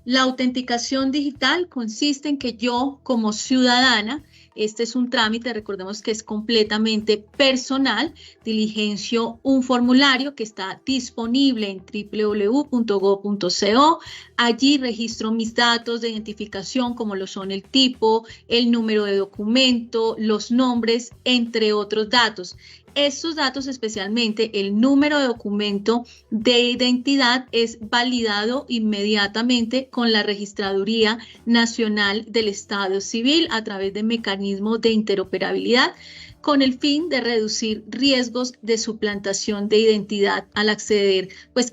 La autenticación digital consiste en que yo, como ciudadana, este es un trámite, recordemos que es completamente personal, diligencio un formulario que está disponible en www.go.co. Allí registro mis datos de identificación, como lo son el tipo, el número de documento, los nombres, entre otros datos. Estos datos, especialmente el número de documento de identidad, es validado inmediatamente con la Registraduría Nacional del Estado Civil a través de mecanismos de interoperabilidad, con el fin de reducir riesgos de suplantación de identidad al acceder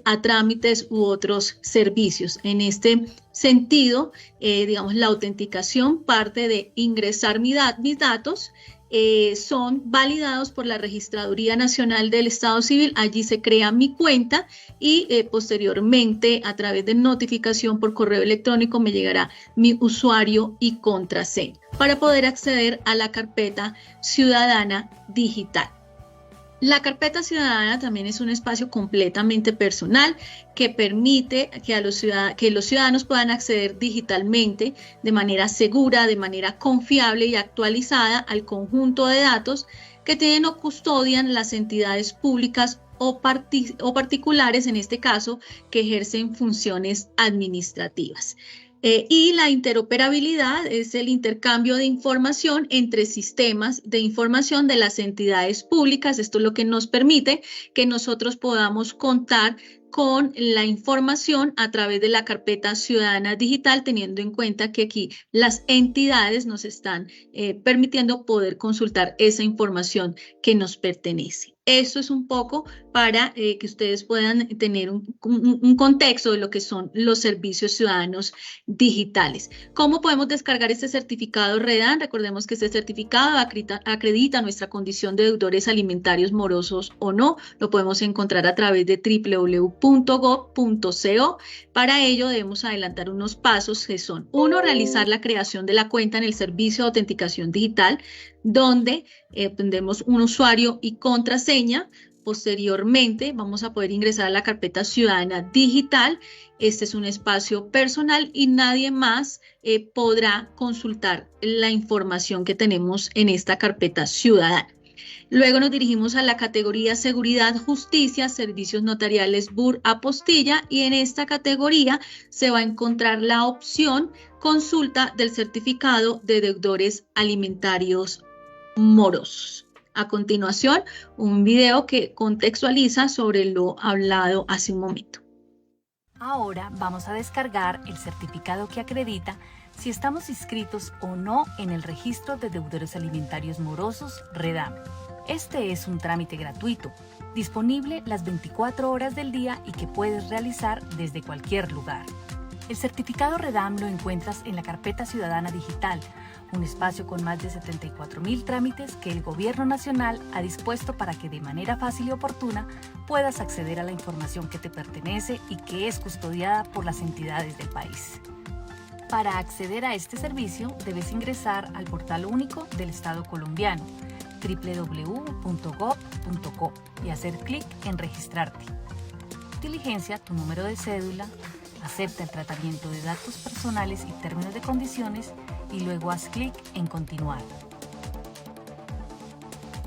a trámites u otros servicios. En este sentido, digamos, la autenticación parte de ingresar mis datos, son validados por la Registraduría Nacional del Estado Civil. Allí se crea mi cuenta y posteriormente, a través de notificación por correo electrónico, me llegará mi usuario y contraseña para poder acceder a la carpeta ciudadana digital. La carpeta ciudadana también es un espacio completamente personal que permite que los ciudadanos puedan acceder digitalmente de manera segura, de manera confiable y actualizada al conjunto de datos que tienen o custodian las entidades públicas o particulares, en este caso, que ejercen funciones administrativas. Y la interoperabilidad es el intercambio de información entre sistemas de información de las entidades públicas. Esto es lo que nos permite que nosotros podamos contar con la información a través de la carpeta ciudadana digital, teniendo en cuenta que aquí las entidades nos están permitiendo poder consultar esa información que nos pertenece. Eso es un poco para que ustedes puedan tener un contexto de lo que son los servicios ciudadanos digitales. ¿Cómo podemos descargar este certificado REDAM? Recordemos que este certificado acredita nuestra condición de deudores alimentarios morosos o no. Lo podemos encontrar a través de www.gov.co. Para ello debemos adelantar unos pasos que son: 1, realizar la creación de la cuenta en el servicio de autenticación digital, donde tendremos un usuario y contraseña. Posteriormente vamos a poder ingresar a la carpeta ciudadana digital. Este es un espacio personal y nadie más podrá consultar la información que tenemos en esta carpeta ciudadana. Luego nos dirigimos a la categoría Seguridad, Justicia, Servicios Notariales, BUR, Apostilla, y en esta categoría se va a encontrar la opción Consulta del certificado de deudores alimentarios morosos. A continuación, un video que contextualiza sobre lo hablado hace un momento. Ahora vamos a descargar el certificado que acredita si estamos inscritos o no en el registro de deudores alimentarios morosos REDAM. Este es un trámite gratuito, disponible las 24 horas del día y que puedes realizar desde cualquier lugar. El certificado REDAM lo encuentras en la carpeta ciudadana digital, un espacio con más de 74.000 trámites que el Gobierno Nacional ha dispuesto para que de manera fácil y oportuna puedas acceder a la información que te pertenece y que es custodiada por las entidades del país. Para acceder a este servicio debes ingresar al portal único del Estado colombiano, www.gov.co, y hacer clic en registrarte. Diligencia tu número de cédula, acepta el tratamiento de datos personales y términos de condiciones y luego haz clic en continuar.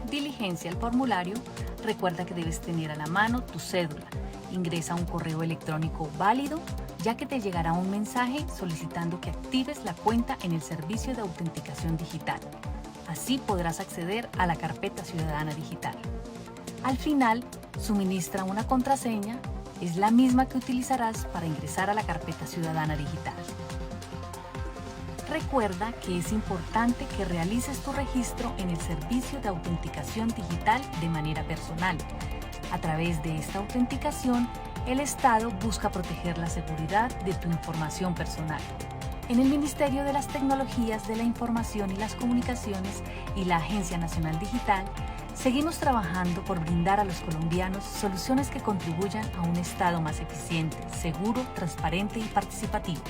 Diligencia el formulario, recuerda que debes tener a la mano tu cédula. Ingresa un correo electrónico válido, ya que te llegará un mensaje solicitando que actives la cuenta en el servicio de autenticación digital. Así podrás acceder a la carpeta ciudadana digital. Al final, suministra una contraseña, es la misma que utilizarás para ingresar a la carpeta ciudadana digital. Recuerda que es importante que realices tu registro en el servicio de autenticación digital de manera personal. A través de esta autenticación, el Estado busca proteger la seguridad de tu información personal. En el Ministerio de las Tecnologías de la Información y las Comunicaciones y la Agencia Nacional Digital, seguimos trabajando por brindar a los colombianos soluciones que contribuyan a un Estado más eficiente, seguro, transparente y participativo.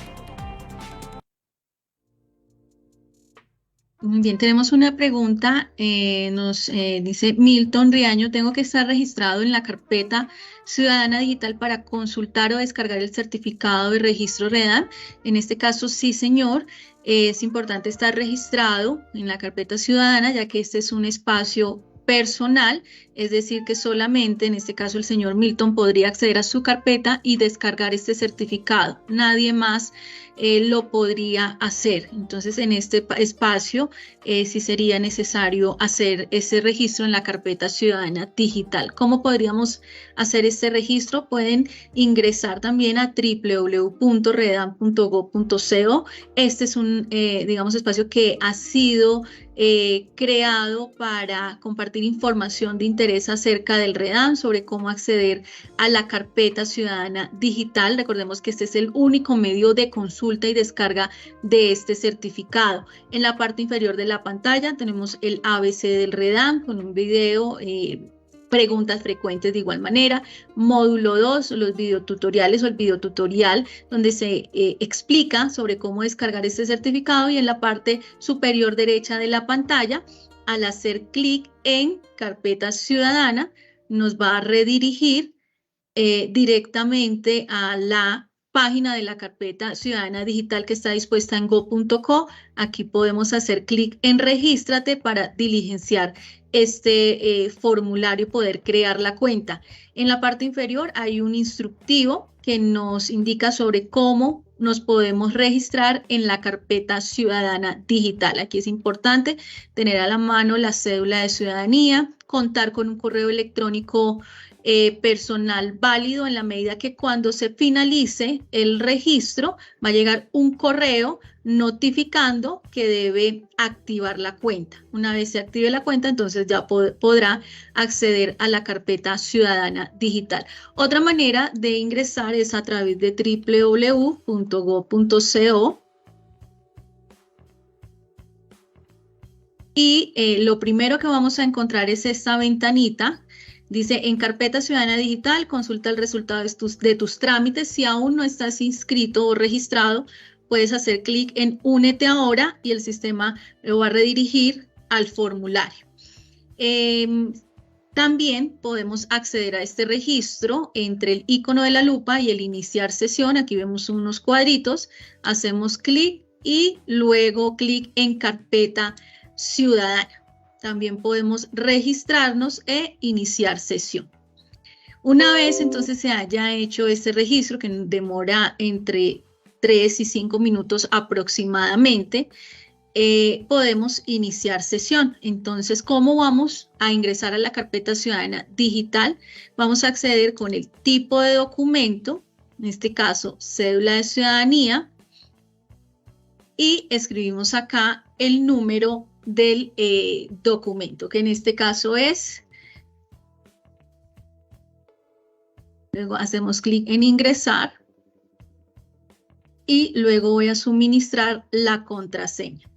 Muy bien, tenemos una pregunta, nos dice Milton Riaño: ¿tengo que estar registrado en la carpeta ciudadana digital para consultar o descargar el certificado de registro REDAM? En este caso, sí, señor. Es importante estar registrado en la carpeta ciudadana, ya que este es un espacio personal, es decir, que solamente en este caso el señor Milton podría acceder a su carpeta y descargar este certificado. Nadie más lo podría hacer. Entonces, en este espacio sí sería necesario hacer ese registro en la carpeta ciudadana digital. ¿Cómo podríamos hacer este registro? Pueden ingresar también a www.redam.gov.co. Este es un, espacio que ha sido creado para compartir información de interés acerca del REDAM, sobre cómo acceder a la carpeta ciudadana digital. Recordemos que este es el único medio de consulta y descarga de este certificado. En la parte inferior de la pantalla tenemos el ABC del REDAM con un video, preguntas frecuentes de igual manera, módulo 2, los videotutoriales o el videotutorial donde se explica sobre cómo descargar este certificado, y en la parte superior derecha de la pantalla, al hacer clic en carpeta ciudadana, nos va a redirigir directamente a la página de la carpeta Ciudadana Digital que está dispuesta en go.co. Aquí podemos hacer clic en Regístrate para diligenciar este formulario y poder crear la cuenta. En la parte inferior hay un instructivo que nos indica sobre cómo nos podemos registrar en la carpeta Ciudadana Digital. Aquí es importante tener a la mano la cédula de ciudadanía, contar con un correo electrónico personal válido, en la medida que cuando se finalice el registro va a llegar un correo notificando que debe activar la cuenta. Una vez se active la cuenta, entonces ya podrá acceder a la carpeta Ciudadana Digital. Otra manera de ingresar es a través de www.go.co. Y lo primero que vamos a encontrar es esta ventanita. Dice, en carpeta Ciudadana Digital, consulta el resultado de tus trámites. Si aún no estás inscrito o registrado, puedes hacer clic en Únete ahora y el sistema lo va a redirigir al formulario. También podemos acceder a este registro entre el icono de la lupa y el iniciar sesión. Aquí vemos unos cuadritos, hacemos clic y luego clic en carpeta Ciudadana. También podemos registrarnos e iniciar sesión. Una vez entonces se haya hecho este registro, que demora entre 3 y 5 minutos aproximadamente, podemos iniciar sesión. Entonces, ¿cómo vamos a ingresar a la carpeta Ciudadana Digital? Vamos a acceder con el tipo de documento, en este caso, cédula de ciudadanía, y escribimos acá el número del documento, que en este caso es, luego hacemos clic en ingresar y luego voy a suministrar la contraseña.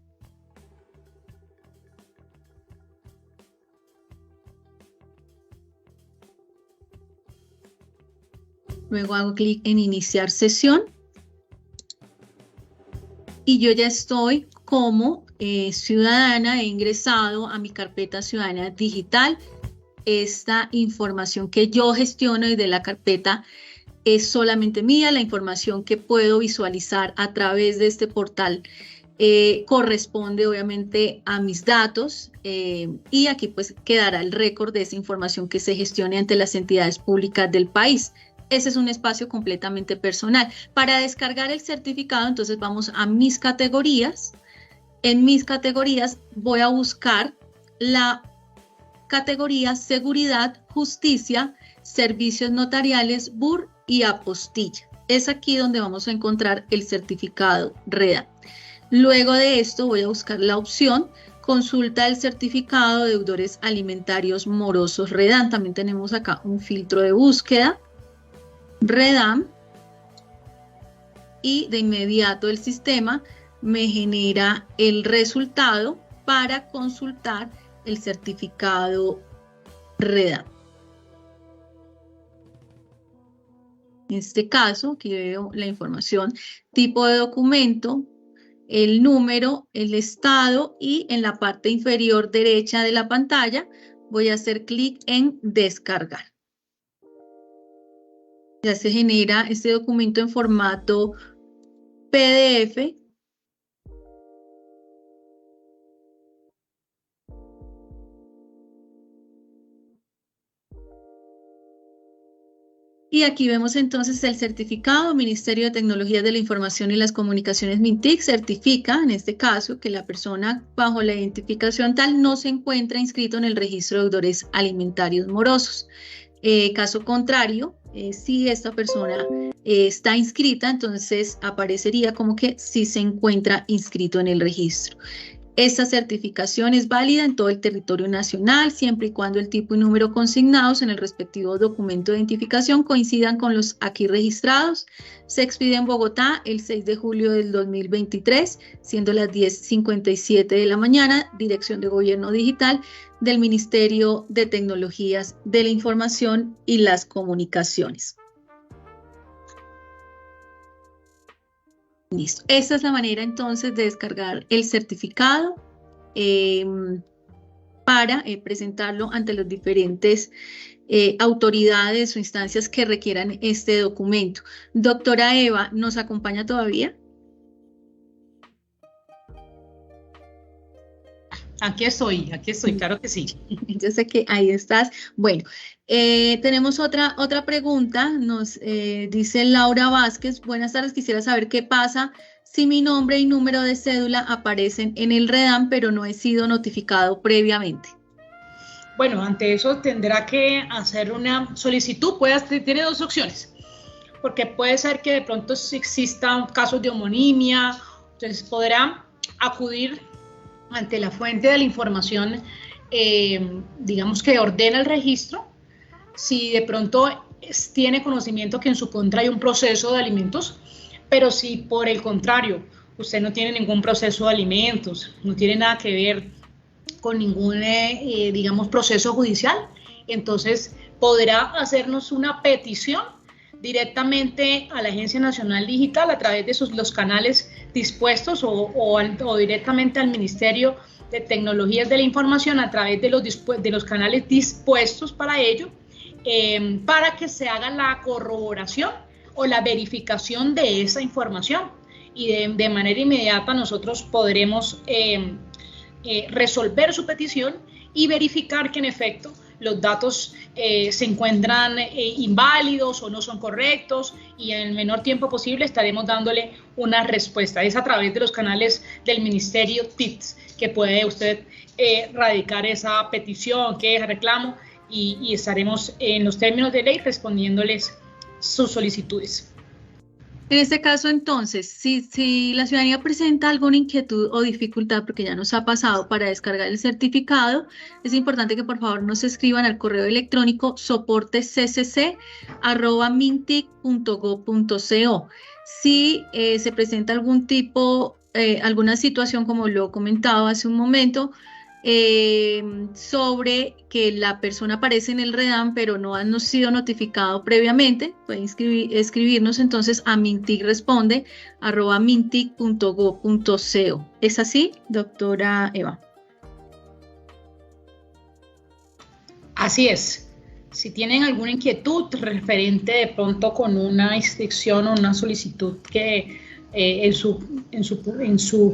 Luego hago clic en iniciar sesión y yo ya estoy como ciudadana, he ingresado a mi carpeta Ciudadana Digital. Esta información que yo gestiono y de la carpeta es solamente mía. La información que puedo visualizar a través de este portal corresponde obviamente a mis datos y aquí pues quedará el récord de esa información que se gestione ante las entidades públicas del país. Ese es un espacio completamente personal. Para descargar el certificado, entonces vamos a mis categorías. En mis categorías voy a buscar la categoría Seguridad, Justicia, Servicios Notariales, BUR y Apostilla. Es aquí donde vamos a encontrar el certificado REDAM. Luego de esto voy a buscar la opción Consulta el certificado de deudores alimentarios morosos REDAM. También tenemos acá un filtro de búsqueda, REDAM, y de inmediato el sistema me genera el resultado para consultar el certificado REDAM. En este caso, aquí veo la información, tipo de documento, el número, el estado y en la parte inferior derecha de la pantalla voy a hacer clic en descargar. Ya se genera este documento en formato PDF. Y aquí vemos entonces el certificado. Ministerio de Tecnologías de la Información y las Comunicaciones, MINTIC, certifica, en este caso, que la persona bajo la identificación tal no se encuentra inscrito en el registro de deudores alimentarios morosos. Caso contrario, si esta persona está inscrita, entonces aparecería como que sí se encuentra inscrito en el registro. Esta certificación es válida en todo el territorio nacional, siempre y cuando el tipo y número consignados en el respectivo documento de identificación coincidan con los aquí registrados. Se expide en Bogotá el 6 de julio del 2023, siendo las 10:57 de la mañana, Dirección de Gobierno Digital del Ministerio de Tecnologías de la Información y las Comunicaciones. Listo. Esta es la manera entonces de descargar el certificado para presentarlo ante los diferentes autoridades o instancias que requieran este documento. Doctora Eva, ¿nos acompaña todavía? Aquí estoy, claro que sí. Yo sé que ahí estás. Bueno, tenemos otra pregunta. Nos dice Laura Vázquez. Buenas tardes, quisiera saber qué pasa si mi nombre y número de cédula aparecen en el REDAM, pero no he sido notificado previamente. Bueno, ante eso tendrá que hacer una solicitud. Tiene dos opciones, porque puede ser que de pronto existan casos de homonimia, entonces podrá acudir ante la fuente de la información, digamos que ordena el registro. Si de pronto tiene conocimiento que en su contra hay un proceso de alimentos, pero si por el contrario usted no tiene ningún proceso de alimentos, no tiene nada que ver con ningún, digamos, proceso judicial, entonces podrá hacernos una petición directamente a la Agencia Nacional Digital a través de los canales dispuestos o directamente al Ministerio de Tecnologías de la Información a través de los canales dispuestos para ello, para que se haga la corroboración o la verificación de esa información, y de manera inmediata nosotros podremos resolver su petición y verificar que en efecto los datos se encuentran inválidos o no son correctos, y en el menor tiempo posible estaremos dándole una respuesta. Es a través de los canales del Ministerio TITS que puede usted radicar esa petición, queja, reclamo, y estaremos en los términos de ley respondiéndoles sus solicitudes. En este caso, entonces, si la ciudadanía presenta alguna inquietud o dificultad, porque ya nos ha pasado, para descargar el certificado, es importante que por favor nos escriban al correo electrónico soportesccc@mintic.gov.co. Si se presenta alguna situación, como lo comentaba hace un momento, sobre que la persona aparece en el REDAM pero no han sido notificado previamente, pueden escribirnos entonces a minticresponde@mintic.gov.co. ¿Es así, doctora Eva? Así es. Si tienen alguna inquietud referente de pronto con una inscripción o una solicitud que en su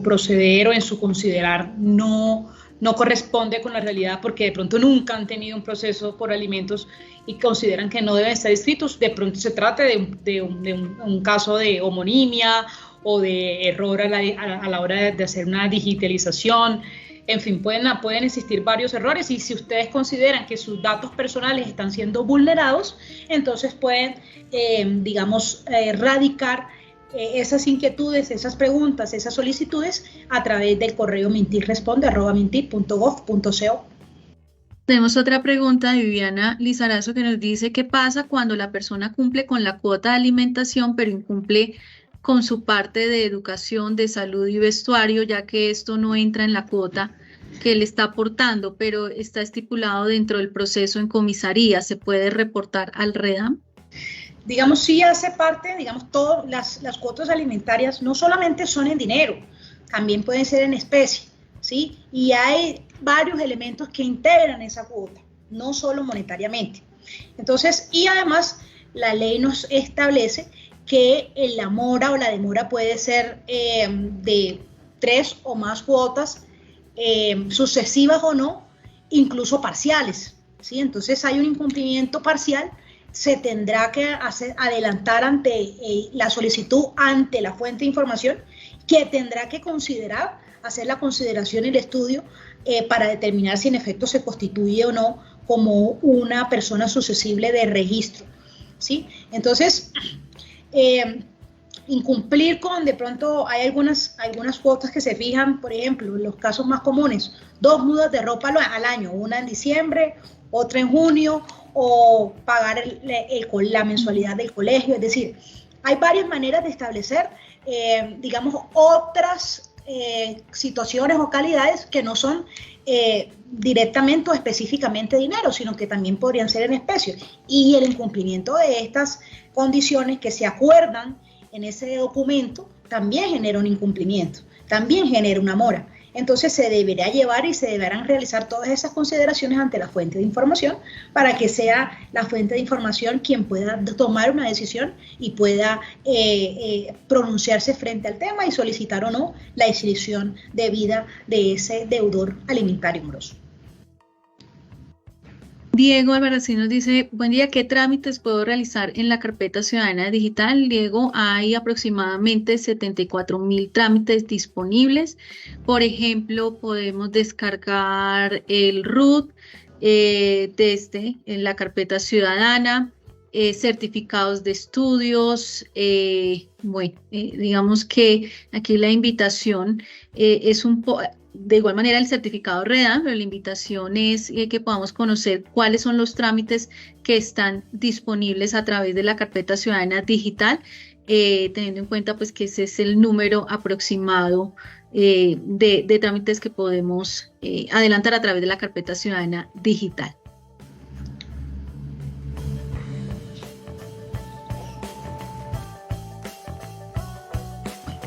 proceder o en su considerar no corresponde con la realidad, porque de pronto nunca han tenido un proceso por alimentos y consideran que no deben estar inscritos, de pronto se trata de un caso de homonimia o de error a la hora de hacer una digitalización. En fin, pueden existir varios errores, y si ustedes consideran que sus datos personales están siendo vulnerados, entonces pueden, radicar esas inquietudes, esas preguntas, esas solicitudes a través del correo minticresponde@mintic.gov.co. Tenemos otra pregunta de Viviana Lizarazo que nos dice: ¿qué pasa cuando la persona cumple con la cuota de alimentación pero incumple con su parte de educación, de salud y vestuario, ya que esto no entra en la cuota que le está aportando, pero está estipulado dentro del proceso en comisaría? ¿Se puede reportar al REDAM? Digamos, sí hace parte, todas las cuotas alimentarias no solamente son en dinero, también pueden ser en especie, ¿sí? Y hay varios elementos que integran esa cuota, no solo monetariamente. Entonces, y además, la ley nos establece que la mora o la demora puede ser de 3 o más cuotas, sucesivas o no, incluso parciales, ¿sí? Entonces, hay un incumplimiento parcial, se tendrá que adelantar ante la solicitud ante la fuente de información, que tendrá que hacer la consideración y el estudio para determinar si en efecto se constituye o no como una persona susceptible de registro, ¿sí? Entonces, incumplir con, de pronto hay algunas cuotas que se fijan, por ejemplo, en los casos más comunes, 2 mudas de ropa al año, una en diciembre, otra en junio, o pagar la mensualidad del colegio. Es decir, hay varias maneras de establecer, otras situaciones o calidades que no son directamente o específicamente dinero, sino que también podrían ser en especie. Y el incumplimiento de estas condiciones que se acuerdan en ese documento también genera un incumplimiento, también genera una mora. Entonces se deberá llevar y se deberán realizar todas esas consideraciones ante la fuente de información para que sea la fuente de información quien pueda tomar una decisión y pueda pronunciarse frente al tema y solicitar o no la extinción debida de ese deudor alimentario moroso. Diego Albarracín nos dice, buen día, ¿qué trámites puedo realizar en la carpeta ciudadana digital? Diego, hay aproximadamente 74.000 trámites disponibles. Por ejemplo, podemos descargar el RUT desde la carpeta ciudadana, certificados de estudios. Digamos que aquí la invitación es un poco... De igual manera, el certificado REDAM, pero la invitación es que podamos conocer cuáles son los trámites que están disponibles a través de la carpeta ciudadana digital, teniendo en cuenta pues que ese es el número aproximado de trámites que podemos adelantar a través de la carpeta ciudadana digital.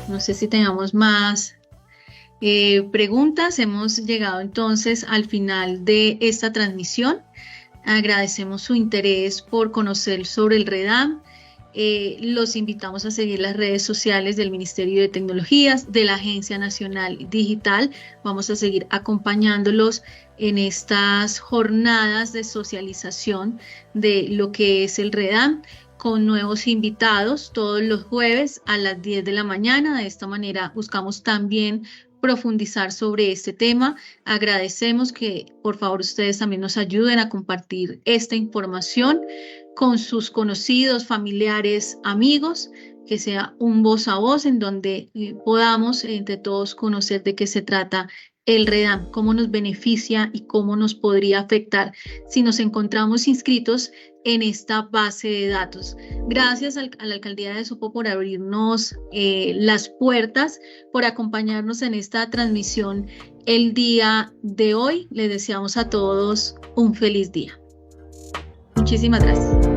No sé si tengamos más preguntas. Hemos llegado entonces al final de esta transmisión. Agradecemos su interés por conocer sobre el REDAM. Los invitamos a seguir las redes sociales del Ministerio de Tecnologías, de la Agencia Nacional Digital. Vamos a seguir acompañándolos en estas jornadas de socialización de lo que es el REDAM, con nuevos invitados todos los jueves a las 10 de la mañana. De esta manera buscamos también profundizar sobre este tema. Agradecemos que por favor ustedes también nos ayuden a compartir esta información con sus conocidos, familiares, amigos, que sea un voz a voz en donde podamos entre todos conocer de qué se trata el REDAM, cómo nos beneficia y cómo nos podría afectar si nos encontramos inscritos en esta base de datos. Gracias a la Alcaldía de Sopó por abrirnos las puertas, por acompañarnos en esta transmisión el día de hoy. Les deseamos a todos un feliz día. Muchísimas gracias.